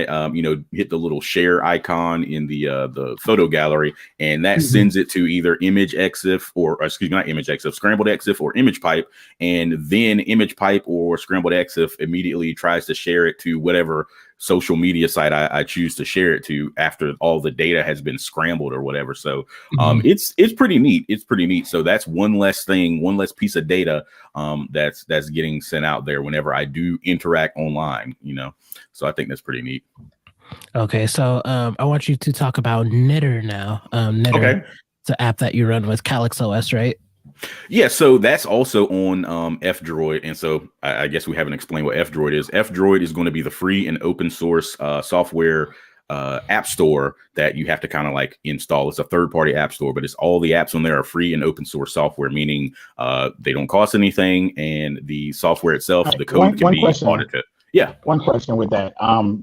hit the little share icon in the photo gallery, and that sends it to either Image EXIF or not Image EXIF, Scrambled EXIF or Image Pipe, and then Image Pipe or Scrambled EXIF immediately tries to share it to whatever social media site I choose to share it to after all the data has been scrambled or whatever. So it's pretty neat. It's pretty neat. So that's one less piece of data that's getting sent out there whenever I do interact online, So I think that's pretty neat. Okay, so I want you to talk about Knitter now. Knitter, it's an app that you run with Calyx OS, right? Yeah, so that's also on F-Droid, and so I guess we haven't explained what F-Droid is. F-Droid is going to be the free and open source software app store that you have to kind of like install. It's a third-party app store, but it's all the apps on there are free and open source software, meaning they don't cost anything, and the software itself, the code can be audited. Yeah. One question with that.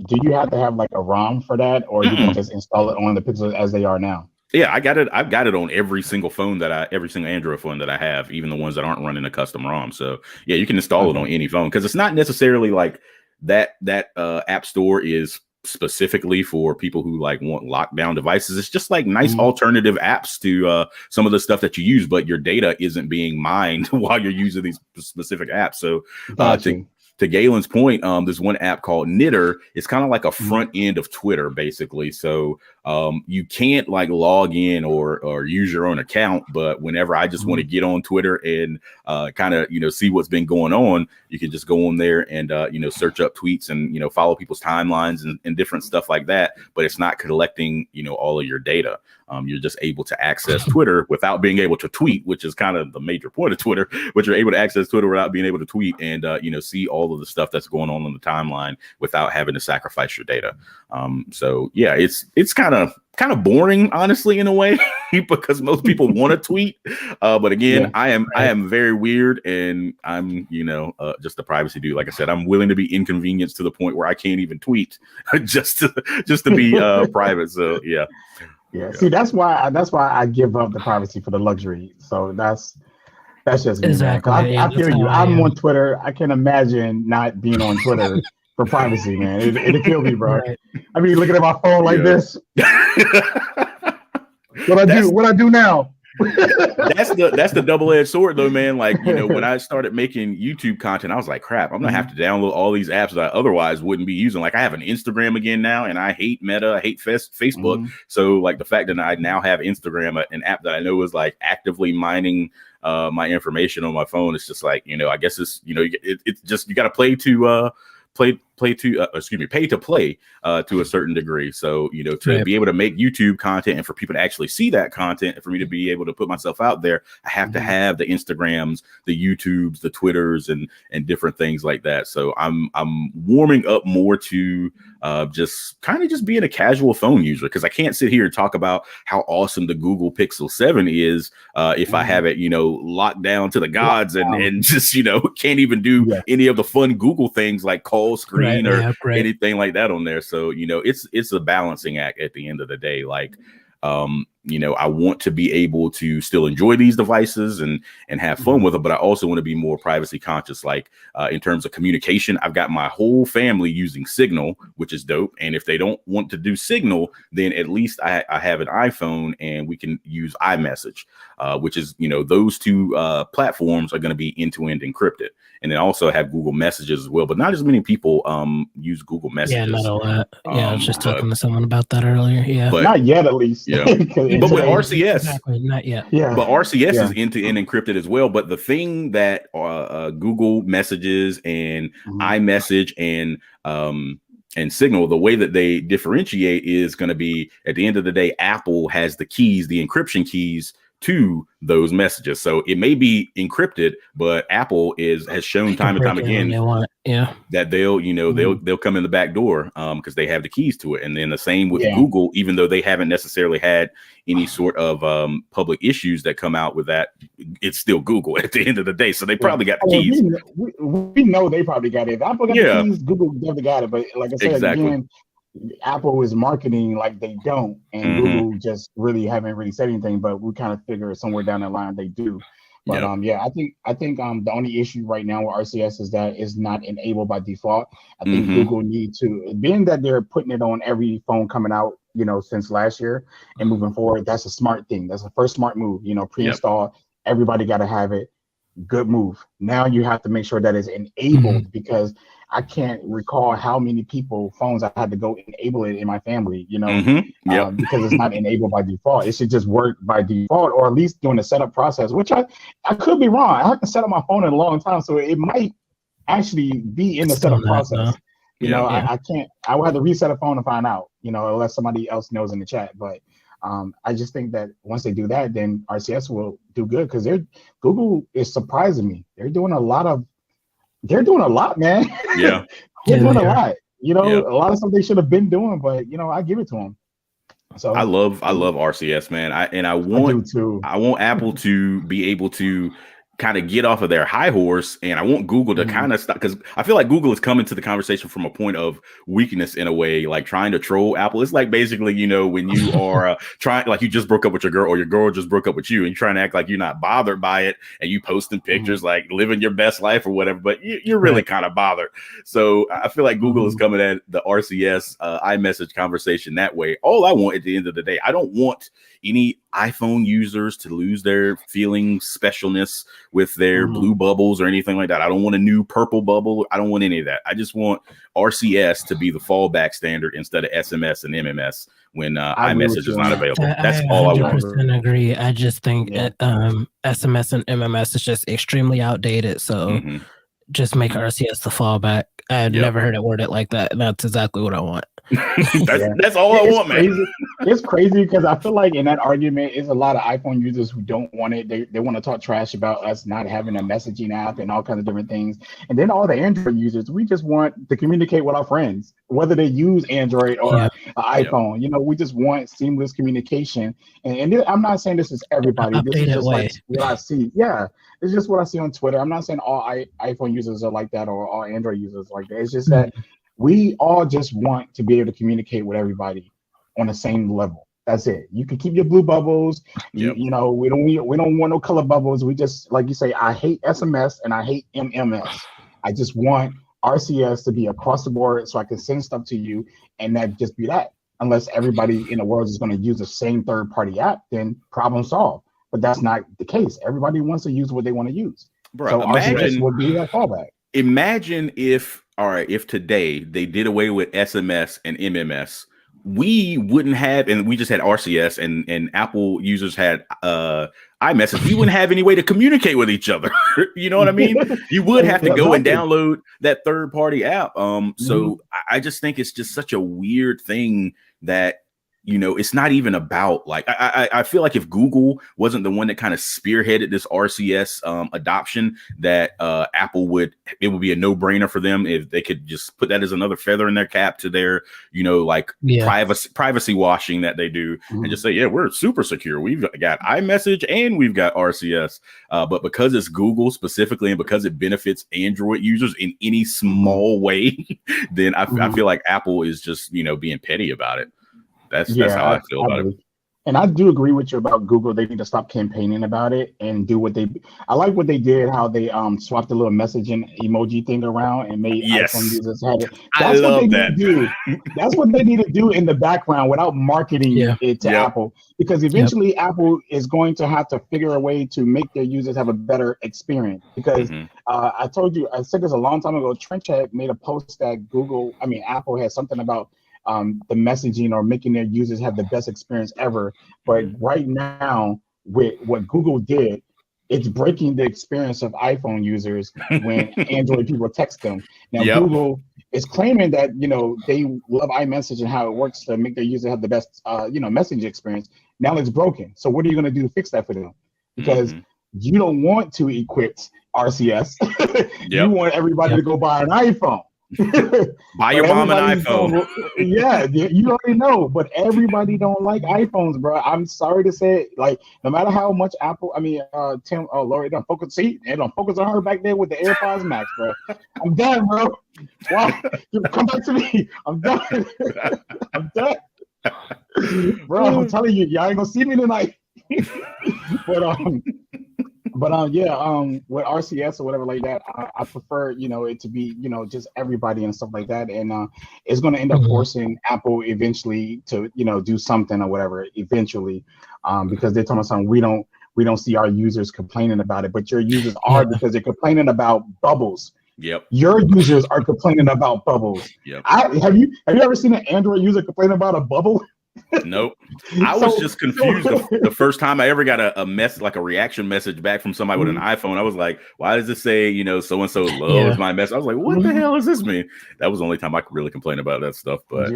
Do you have to have like a ROM for that, or you can just install it on the pixels as they are now? Yeah, I got it. I've got it on every single every single Android phone that I have, even the ones that aren't running a custom ROM. So yeah, you can install it on any phone because it's not necessarily like that app store is specifically for people who like want lockdown devices. It's just like nice alternative apps to some of the stuff that you use, but your data isn't being mined while you're using these specific apps. So to Galen's point, there's one app called Knitter. It's kind of like a front end of Twitter, basically. So you can't like log in or use your own account. But whenever I just want to get on Twitter and kind of, see what's been going on, you can just go on there and, search up tweets and, follow people's timelines and different stuff like that. But it's not collecting, all of your data. You're just able to access Twitter without being able to tweet, which is kind of the major point of Twitter, but you're able to access Twitter without being able to tweet and, see all of the stuff that's going on the timeline without having to sacrifice your data. So yeah, it's kind of kind of boring, honestly, in a way, because most people want to tweet. But again, I am very weird, and I'm, just a privacy dude. Like I said, I'm willing to be inconvenienced to the point where I can't even tweet just to be private. So yeah. See, that's why I give up the privacy for the luxury. So that's just me, exactly. Man. I feel you. I'm on Twitter. I can't imagine not being on Twitter for privacy, man. It'll kill me, bro. Right. I mean, looking at my phone like this. What I do now? that's the double-edged sword, though, man. Like, when I started making YouTube content, I was like, crap, I'm gonna have to download all these apps that I otherwise wouldn't be using. Like, I have an Instagram again now, and I hate Meta, I hate Facebook. So, like, the fact that I now have Instagram, an app that I know is like actively mining my information on my phone, it's just like, I guess it's it's just, you got to pay to play to a certain degree. So, to be able to make YouTube content and for people to actually see that content and for me to be able to put myself out there, I have to have the Instagrams, the YouTubes, the Twitters, and different things like that. So I'm warming up more to just being a casual phone user, because I can't sit here and talk about how awesome the Google Pixel 7 is if I have it, locked down to the gods and just, can't even do any of the fun Google things like call screen or anything like that on there. So, it's a balancing act at the end of the day. Like, I want to be able to still enjoy these devices and have fun with them, but I also want to be more privacy conscious. Like, in terms of communication, I've got my whole family using Signal, which is dope. And if they don't want to do Signal, then at least I have an iPhone and we can use iMessage, which is, those two platforms are going to be end-to-end encrypted. And then also have Google Messages as well, but not as many people use Google Messages. Yeah, not a lot. Yeah, I was just talking to someone about that earlier. Yeah, but not yet, at least. Yeah, but with RCS, exactly, not yet. Yeah, but RCS is end-to-end encrypted as well. But the thing that Google Messages and iMessage and Signal, the way that they differentiate is going to be, at the end of the day, Apple has the keys, the encryption keys to those messages. So it may be encrypted, but Apple has shown time and time again that they'll come in the back door because they have the keys to it. And then the same with Google, even though they haven't necessarily had any sort of public issues that come out with that, it's still Google at the end of the day. So they probably got the keys. We know they probably got it. If Apple got the keys, Google definitely got it. But like I said, again, Apple is marketing like they don't, and Google just haven't really said anything, but we kind of figure somewhere down the line they do. But I think the only issue right now with RCS is that it's not enabled by default. I think Google need to, being that they're putting it on every phone coming out, since last year and moving forward, that's a smart thing. That's the first smart move, pre-install, everybody got to have it. Good move. Now you have to make sure that it's enabled, because I can't recall how many phones I had to go enable it in my family, because it's not enabled by default. It should just work by default, or at least during the setup process, which I could be wrong. I haven't set up my phone in a long time, so it might actually be in the setup process. I can't. I will have to reset a phone to find out, unless somebody else knows in the chat. But I just think that once they do that, then RCS will do good, because Google is surprising me. They're doing a lot, man. Yeah. They're doing a lot. A lot of stuff they should have been doing, but I give it to them. So I love RCS, man. I want Apple to be able to kind of get off of their high horse, and I want Google to kind of stop, because I feel like Google is coming to the conversation from a point of weakness in a way, like trying to troll Apple. It's like basically, when you are trying, like you just broke up with your girl, or your girl just broke up with you, and you're trying to act like you're not bothered by it, and you posting pictures like living your best life or whatever, but you're really kind of bothered. So I feel like Google is coming at the RCS iMessage conversation that way. All I want at the end of the day, I don't want any iPhone users to lose their feeling specialness with their blue bubbles or anything like that. I don't want a new purple bubble. I don't want any of that. I just want RCS to be the fallback standard instead of SMS and MMS when iMessage is not available. That's all I want. I agree. I just think SMS and MMS is just extremely outdated. So just make RCS the fallback. I've never heard it worded like that. And that's exactly what I want. That's all I want, man. It's crazy because I feel like in that argument is a lot of iPhone users who don't want it. They want to talk trash about us not having a messaging app and all kinds of different things. And then all the Android users, we just want to communicate with our friends, whether they use Android or iPhone. You know, we just want seamless communication. And I'm not saying this is everybody. This is just like what I see. Yeah, it's just what I see on Twitter. I'm not saying all iPhone users are like that or all Android users are like that. It's just that we all just want to be able to communicate with everybody on the same level. That's it. You can keep your blue bubbles. You know, we don't want no color bubbles. We just, like you say, I hate SMS and I hate MMS. I just want RCS to be across the board so I can send stuff to you and that just be that. Unless everybody in the world is going to use the same third-party app, then problem solved. But that's not the case. Everybody wants to use what they want to use. Bro, so RCS would be that fallback. Imagine if today they did away with SMS and MMS, we wouldn't have, and we just had RCS and Apple users had iMessage, we wouldn't have any way to communicate with each other. You know what I mean? You would have to go and download that third-party app. So I just think it's just such a weird thing that, you know, it's not even about, like, I feel like if Google wasn't the one that kind of spearheaded this RCS adoption, that Apple it would be a no-brainer for them if they could just put that as another feather in their cap to their, you know, like privacy washing that they do, and just say, yeah, we're super secure. We've got iMessage and we've got RCS. But because it's Google specifically and because it benefits Android users in any small way, then I feel like Apple is just, you know, being petty about it. That's how I feel about it. And I do agree with you about Google. They need to stop campaigning about it and do what I like what they did, how they swapped the little messaging emoji thing around and made iPhone users have it. That's what they need to do. That's what they need to do in the background without marketing it to Apple. Because eventually Apple is going to have to figure a way to make their users have a better experience. Because I said this a long time ago, Trench had made a post that Apple had something about the messaging or making their users have the best experience ever. But right now, with what Google did, it's breaking the experience of iPhone users when Android people text them. Now, Google is claiming that, you know, they love iMessage and how it works to make their user have the best, messaging experience. Now it's broken. So what are you going to do to fix that for them? Because you don't want to equip RCS. You want everybody to go buy an iPhone. Buy your mom an iPhone. You already know, but everybody don't like iPhones, bro. I'm sorry to say it. Like, no matter how much Lori don't focus. See, it don't focus on her back there with the AirPods Max, bro. I'm done, bro. Why? Come back to me. I'm done. I'm done, bro. I'm telling you, y'all ain't gonna see me tonight. With RCS or whatever like that, I prefer, you know, it to be, you know, just everybody and stuff like that. And it's going to end up forcing Apple eventually to, you know, do something or whatever eventually, because they're talking about something we don't see our users complaining about it, but your users are because they're complaining about bubbles. Your users are complaining about bubbles. Have you ever seen an Android user complain about a bubble? Nope. I was just confused the first time I ever got a mess, like a reaction message back from somebody with an iPhone. I was like, why does it say, you know, so and so loves my message? I was like, what the hell does this mean? That was the only time I could really complain about that stuff. But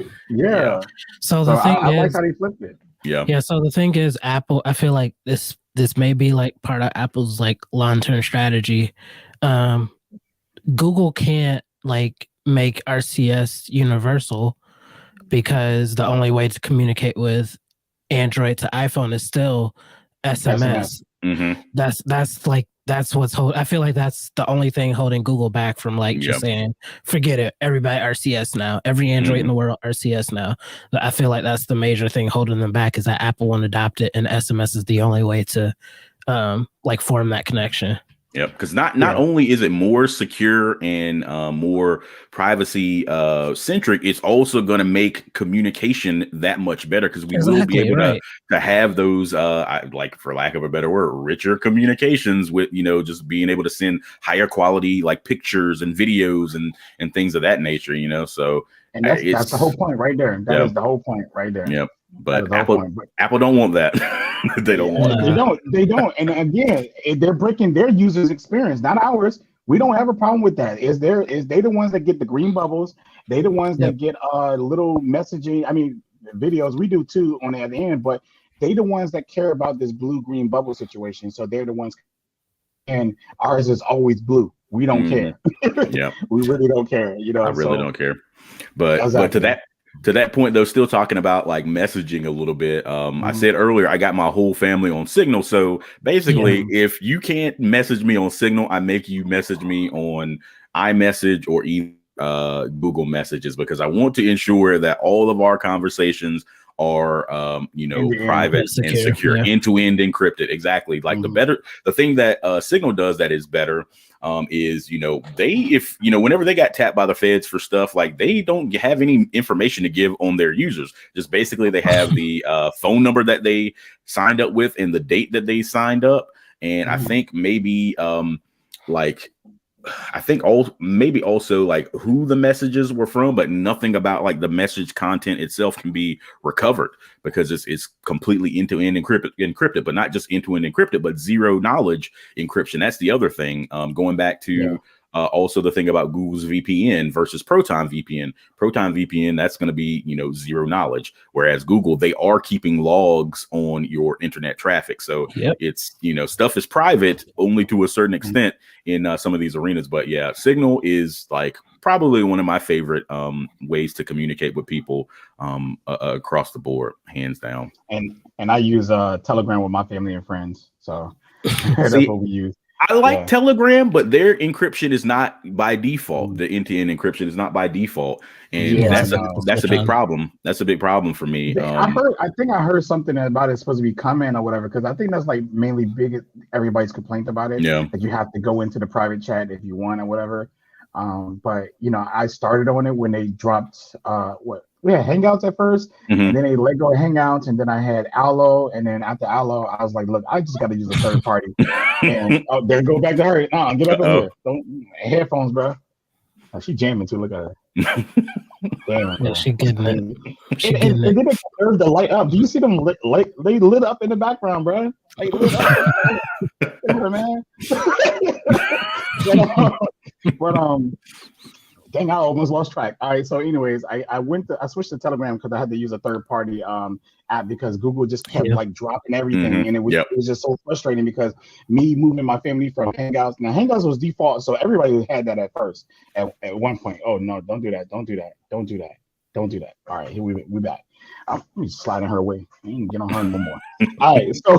So the thing I is, like how they flipped it. So the thing is, Apple, I feel like this may be like part of Apple's like long-term strategy. Google can't like make RCS universal, because the only way to communicate with Android to iPhone is still SMS. That's what's I feel like that's the only thing holding Google back from like just saying, forget it, everybody RCS now, every Android in the world RCS now. I feel like that's the major thing holding them back, is that Apple won't adopt it, and SMS is the only way to like form that connection. Because not only is it more secure and more privacy centric, it's also going to make communication that much better, because we will be able to have those, like, for lack of a better word, richer communications with, you know, just being able to send higher quality like pictures and videos and things of that nature, you know. So and that's the whole point right there. That is the whole point right there. But Apple don't want that. They don't want it. They don't. And again, they're breaking their users' experience, not ours. We don't have a problem with that. Is they the ones that get the green bubbles? They the ones that get little messaging. I mean, videos. We do too on the other end, but they the ones that care about this blue-green bubble situation. So they're the ones, and ours is always blue. We don't care. We really don't care. You know, I really don't care. But to that point, though, still talking about like messaging a little bit. I said earlier, I got my whole family on Signal. So basically, if you can't message me on Signal, I make you message me on iMessage or even Google Messages, because I want to ensure that all of our conversations are private and secure, end-to-end encrypted. Exactly. Like the thing that Signal does that is better is, whenever they got tapped by the feds for stuff, like they don't have any information to give on their users. Just basically they have the phone number that they signed up with and the date that they signed up. And I think maybe maybe also like who the messages were from, but nothing about like the message content itself can be recovered, because it's completely end-to-end encrypted, but not just end-to-end encrypted, but zero knowledge encryption. That's the other thing. Going back to also the thing about Google's VPN versus Proton VPN. Proton VPN, that's going to be, zero knowledge. Whereas Google, they are keeping logs on your internet traffic. So it's, stuff is private only to a certain extent in some of these arenas. But yeah, Signal is like probably one of my favorite ways to communicate with people across the board, hands down. And I use Telegram with my family and friends. So that's what we use. I like Telegram, but their encryption is not by default. The end-to-end encryption is not by default, and that's a big problem. That's a big problem for me. I think I heard something about it's supposed to be coming or whatever, because I think that's like mainly big. Everybody's complaint about it. Yeah, that you have to go into the private chat if you want or whatever. But I started on it when they dropped we had Hangouts at first, and then they let go of Hangouts, and then I had Allo, and then after Allo, I was like, look, I just got to use a third party. And there go back to her. Get up in here. Don't headphones, bro. Oh, she jamming too. Look at her. Damn, yeah, she getting it. And then they curved the light up. Do you see them they lit up in the background, bro? Like lit up. Man. But dang, I almost lost track. All right, so anyways, I switched to Telegram because I had to use a third party app, because Google just kept like dropping everything, and it was just so frustrating, because me moving my family from Hangouts. Now Hangouts was default, so everybody had that at first. At one point, oh no, don't do that. All right, here we back. I'm sliding her away. I ain't get on her no more. All right, so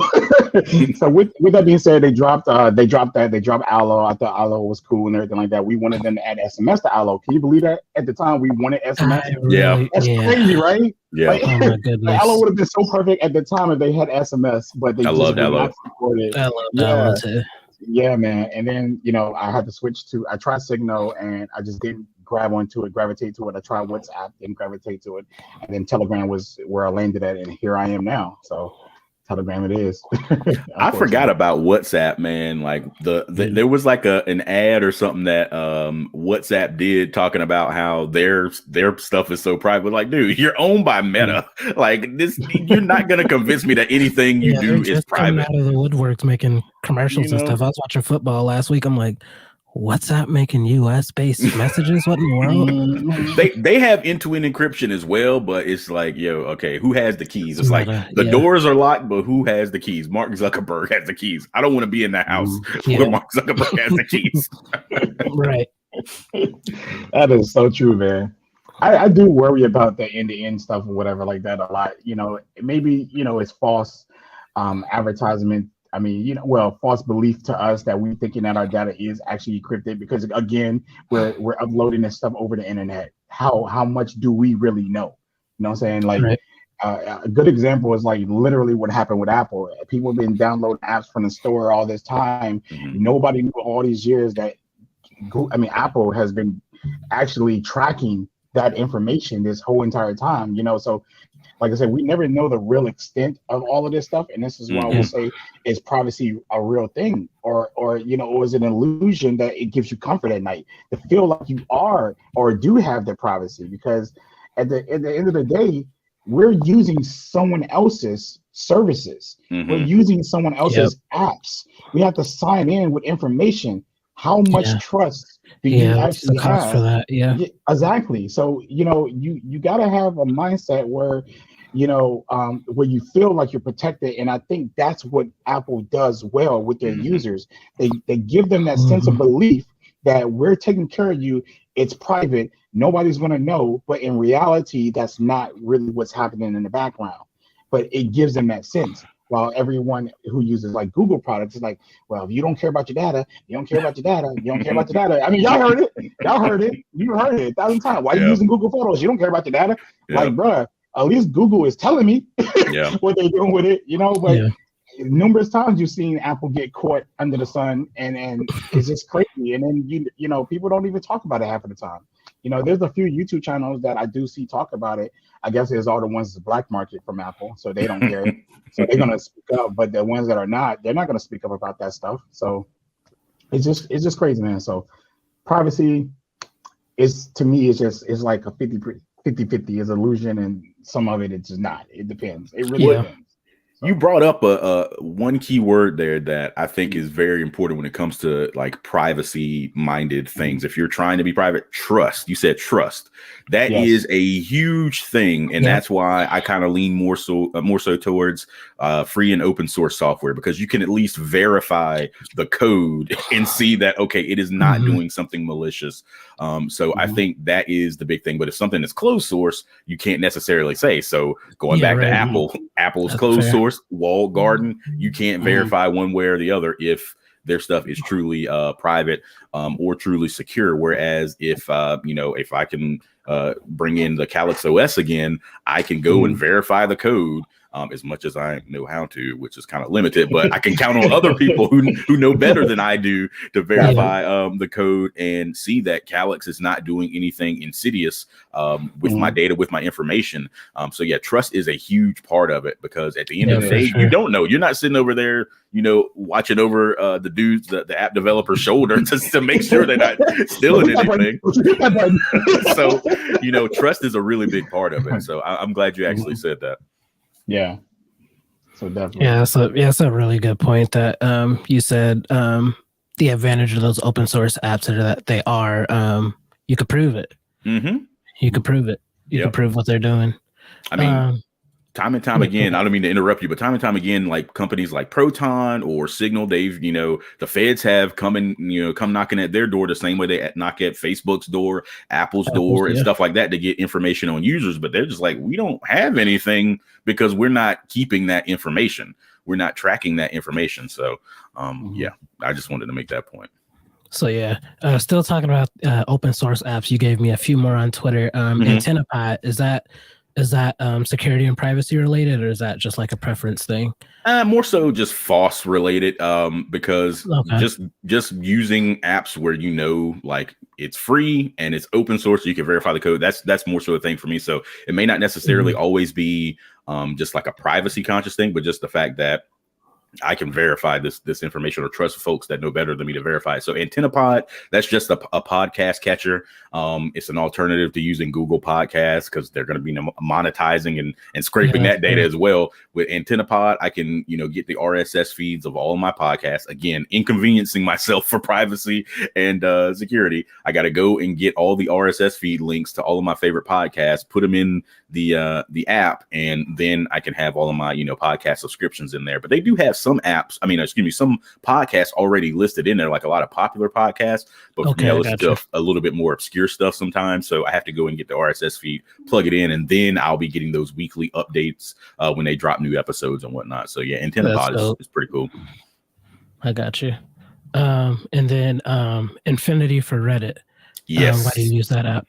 with that being said, they dropped Allo. I thought Allo was cool and everything like that. We wanted them to add SMS to Allo. Can you believe that? At the time, we wanted SMS. That's crazy, right? Yeah. Like, oh my goodness. Allo would have been so perfect at the time if they had SMS, but they loved Allo. I loved Allo too. Yeah, man. And then I had to switch to. I tried Signal, and I just didn't gravitate to it. I tried WhatsApp, didn't gravitate to it, and then Telegram was where I landed at, and here I am now. So Telegram it is. I forgot about WhatsApp, man. Like there was like an ad or something that WhatsApp did talking about how their stuff is so private. Like, dude, you're owned by Meta. Like this, you're not gonna convince me that anything you do is private. Out of the woodworks making commercials and stuff. I was watching football last week. I'm like, WhatsApp making US-based messages? What in the world? They have end-to-end encryption as well, but it's like, okay, who has the keys? It's like the doors are locked, but who has the keys? Mark Zuckerberg has the keys. I don't want to be in that house where Mark Zuckerberg has the keys. Right. That is so true, man. I do worry about the end-to-end stuff or whatever like that a lot. Maybe it's false advertisement. I mean, false belief to us that we're thinking that our data is actually encrypted, because again, we're uploading this stuff over the internet. How much do we really know? You know what I'm saying? Like a good example is like literally what happened with Apple. People have been downloading apps from the store all this time. Nobody knew all these years that Apple has been actually tracking that information this whole entire time, so like I said, we never know the real extent of all of this stuff, and this is why I would say, is privacy a real thing, or is it an illusion that it gives you comfort at night to feel like you are or do have the privacy? Because at the end of the day, we're using someone else's services, we're using someone else's apps. We have to sign in with information. How much trust do you actually have for that? Yeah, exactly. So you got to have a mindset where where you feel like you're protected, and I think that's what Apple does well with their users. They give them that sense of belief that we're taking care of you. It's private. Nobody's going to know. But in reality, that's not really what's happening in the background. But it gives them that sense. While everyone who uses like Google products is like, well, if you don't care about your data, you don't care about your data, you don't care about your data. I mean, y'all heard it. Y'all heard it. You heard it 1,000 times. Why are you using Google Photos? You don't care about your data. Like, bruh, at least Google is telling me what they're doing with it, you know, but numerous times you've seen Apple get caught under the sun, and it's just crazy. And then you know, people don't even talk about it half of the time. You know, there's a few YouTube channels that I do see talk about it. I guess there's all the ones that's black market from Apple, so they don't care. So they're gonna speak up, but the ones that are not, they're not gonna speak up about that stuff. So it's just crazy, man. So privacy is, to me, it's like a 50-50 is illusion, and some of it's just not. It depends. It really depends. You brought up a one key word there that I think is very important when it comes to like privacy minded things. If you're trying to be private, trust. You said trust. That is a huge thing, and that's why I kind of lean more so towards free and open source software, because you can at least verify the code and see that it is not doing something malicious. So I think that is the big thing. But if something is closed source, you can't necessarily say. So going back to Apple's closed source, walled garden, you can't verify one way or the other if their stuff is truly private or truly secure. Whereas if if I can bring in the Calyx OS again, I can go and verify the code as much as I know how to, which is kind of limited, but I can count on other people who know better than I do to verify the code and see that Calyx is not doing anything insidious with my data, with my information. So yeah, trust is a huge part of it, because at the end of the day, you don't know. You're not sitting over there, watching over the app developer's shoulder to make sure they're not stealing anything. So, trust is a really big part of it. So I'm glad you actually said that. Yeah. So definitely. Yeah, that's a really good point that you said. The advantage of those open source apps are that they are you could prove it. You could prove it. You could prove what they're doing. I mean, time and time again, I don't mean to interrupt you, but time and time again, like companies like Proton or Signal, they've, the feds have come knocking at their door the same way they knock at Facebook's door, Apple's door, and stuff like that to get information on users. But they're just like, we don't have anything because we're not keeping that information. We're not tracking that information. So, I just wanted to make that point. So still talking about open source apps. You gave me a few more on Twitter. AntennaPod, is that security and privacy related, or is that just like a preference thing? More so just FOSS related, because just using apps where like it's free and it's open source, so you can verify the code. That's more so a thing for me. So it may not necessarily always be just like a privacy conscious thing, but just the fact that I can verify this information or trust folks that know better than me to verify it. So AntennaPod, that's just a podcast catcher. It's an alternative to using Google Podcasts because they're going to be monetizing and scraping that data as well. With AntennaPod, I can get the RSS feeds of all of my podcasts. Again, inconveniencing myself for privacy and security. I got to go and get all the RSS feed links to all of my favorite podcasts, put them in the app, and then I can have all of my podcast subscriptions in there. But they do have some podcasts already listed in there, like a lot of popular podcasts. But for me, I listen to a little bit more obscure stuff sometimes. So I have to go and get the RSS feed, plug it in, and then I'll be getting those weekly updates when they drop new episodes and whatnot. So yeah, AntennaPod is pretty cool. I got you. And then Infinity for Reddit. Yes. Why do you use that app?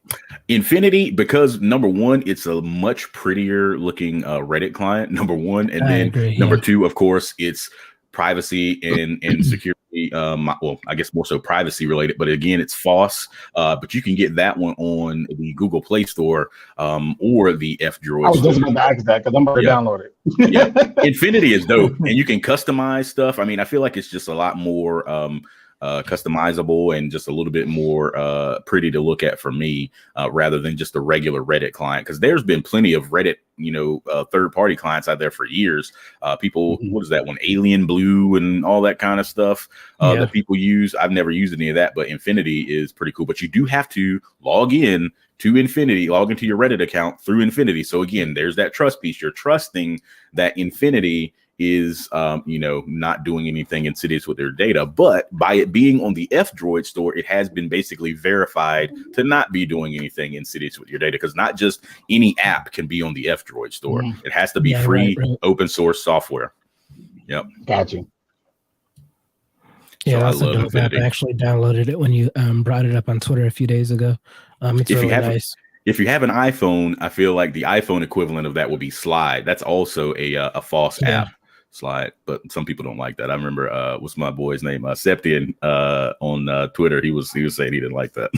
Infinity, because number one, it's a much prettier looking Reddit client, number one. And then number two, of course, it's privacy and security. I guess more so privacy related, but again, it's FOSS. But you can get that one on the Google Play Store or the F-Droid. I was just going to ask that because I'm about to download it. Infinity is dope, and you can customize stuff. I mean, I feel like it's just a lot more customizable and just a little bit more pretty to look at for me rather than just a regular Reddit client, because there's been plenty of Reddit third-party clients out there for years. People, what is that one, Alien Blue and all that kind of stuff that people use. I've never used any of that, but Infinity is pretty cool. But you do have to log into your Reddit account through Infinity. So again, there's that trust piece. You're trusting that Infinity is, not doing anything insidious with their data. But by it being on the F-Droid store, it has been basically verified to not be doing anything insidious with your data, because not just any app can be on the F-Droid store. It has to be free, open source software. Yep. Got you. Yeah, so that's a dope app. I actually downloaded it when you brought it up on Twitter a few days ago. It's really nice. If you have an iPhone, I feel like the iPhone equivalent of that would be Slide. That's also a false app, Slide, but some people don't like that. I remember what's my boy's name, Septian, on Twitter. He was saying he didn't like that.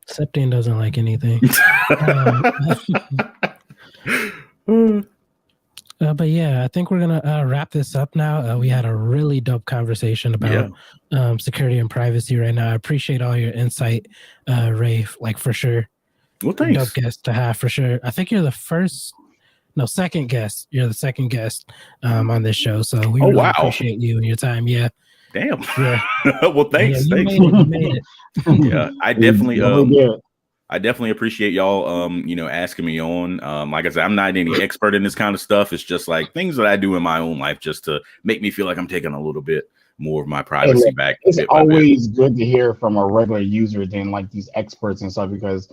Septian doesn't like anything. But yeah, I think we're gonna wrap this up now. We had a really dope conversation about security and privacy right now. I appreciate all your insight, Ray. Like, for sure. Well, thanks. Dope guest to have, for sure. I think you're the second guest. You're the second guest on this show. So we really appreciate you and your time. Yeah. Damn. Yeah. Well, thanks. Yeah, you made it. Yeah, I definitely appreciate y'all asking me on. Like I said, I'm not any expert in this kind of stuff. It's just like things that I do in my own life just to make me feel like I'm taking a little bit more of my privacy back. It's always good to hear from a regular user than like these experts and stuff, because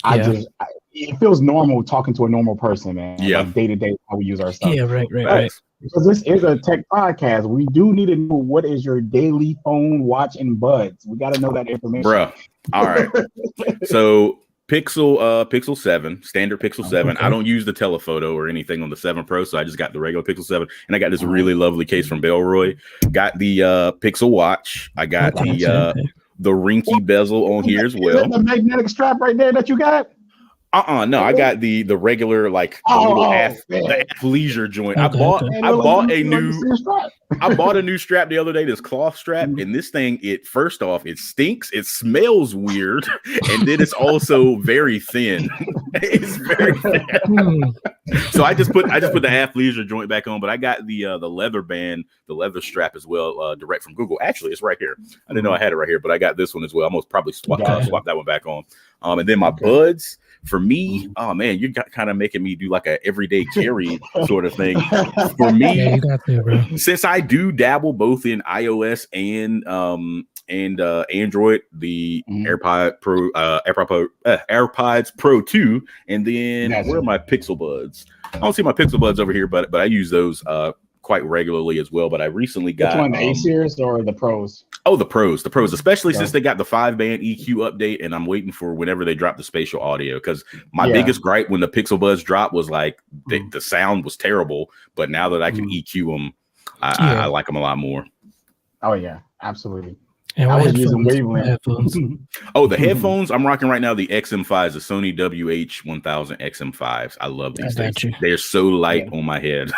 it feels normal talking to a normal person, man. Yeah. Like day to day how we use our stuff. Yeah, right. Because this is a tech podcast. We do need to know what is your daily phone watch and buds. We got to know that information. Bruh. All right. So Pixel 7, standard Pixel 7. I don't use the telephoto or anything on the 7 Pro, so I just got the regular Pixel 7. And I got this really lovely case from Belroy. Got the Pixel Watch. I got the Rinky bezel on here as well. The magnetic strap right there that you got? No, I got the regular, like the athleisure joint. I bought a new strap the other day, this cloth strap, and this thing, first off, it stinks, it smells weird, and then it's also very thin. It's very thin. So I just put the athleisure joint back on, but I got the leather band, the leather strap as well, direct from Google. Actually, it's right here. I didn't know I had it right here, but I got this one as well. I almost probably swap that one back on. And then my buds. For me, oh man, you got kind of making me do like a everyday carry sort of thing. For me, you got there, bro. Since I do dabble both in iOS and Android, the AirPods Pro 2, and then where are my Pixel Buds? I don't see my Pixel Buds over here, but I use those quite regularly as well. But I recently got which one, the A series or the Pros? Oh, the pros, especially since they got the 5-band EQ update, and I'm waiting for whenever they drop the spatial audio. Because my biggest gripe when the Pixel Buds dropped was like the sound was terrible, but now that I can EQ them, I like them a lot more. Oh yeah, absolutely. And I was using wavelength headphones. Oh, the headphones I'm rocking right now, the XM5s, the Sony WH-1000 XM5s. I love these things. They're so light on my head.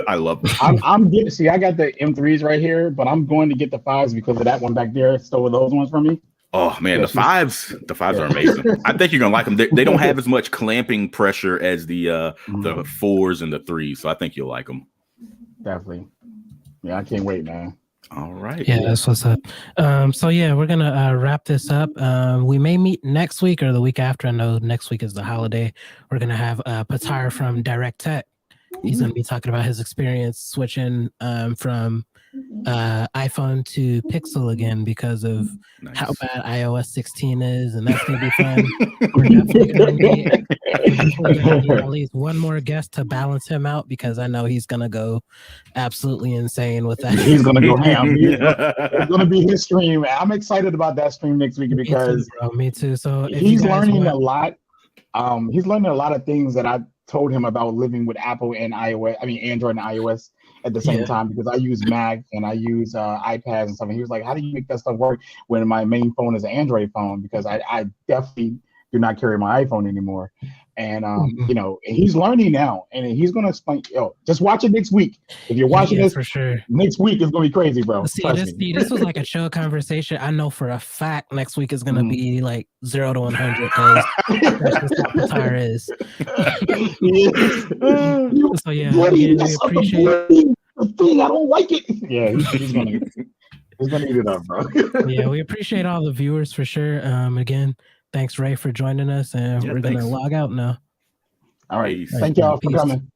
I love them. I'm getting. See, I got the M3s right here, but I'm going to get the 5s because of that one back there. Stole those ones from me. Oh man, the fives are amazing. I think you're gonna like them. They don't have as much clamping pressure as the 4s and the 3s, so I think you'll like them. Definitely. Yeah, I can't wait, man. All right. Yeah, that's what's up. So yeah, we're gonna wrap this up. We may meet next week or the week after. I know next week is the holiday. We're gonna have Patar from Direct Tech. He's gonna be talking about his experience switching from iPhone to Pixel again because of how bad iOS 16 is, and that's gonna be fun. We're definitely gonna need at least one more guest to balance him out, because I know he's gonna go absolutely insane with that. He's gonna go ham. It's gonna be his stream. I'm excited about that stream next week because me too. So he's learning a lot. He's learning a lot of things that I told him about living with Apple and iOS. I mean, Android and iOS at the same time, because I use Mac and I use iPads and stuff. And he was like, "How do you make that stuff work when my main phone is an Android phone?" Because I definitely do not carry my iPhone anymore. And he's learning now, and he's gonna explain. Just watch it next week. If you're watching this for sure, next week is gonna be crazy, bro. This was like a chill conversation. I know for a fact next week is gonna be like 0 to 100 because that's just how Qatar is. So yeah, we appreciate it. I don't like it. Yeah, he's gonna eat it up, bro. Yeah, we appreciate all the viewers for sure. Again, thanks Ray for joining us, and we're gonna log out now. All right, thank y'all for coming.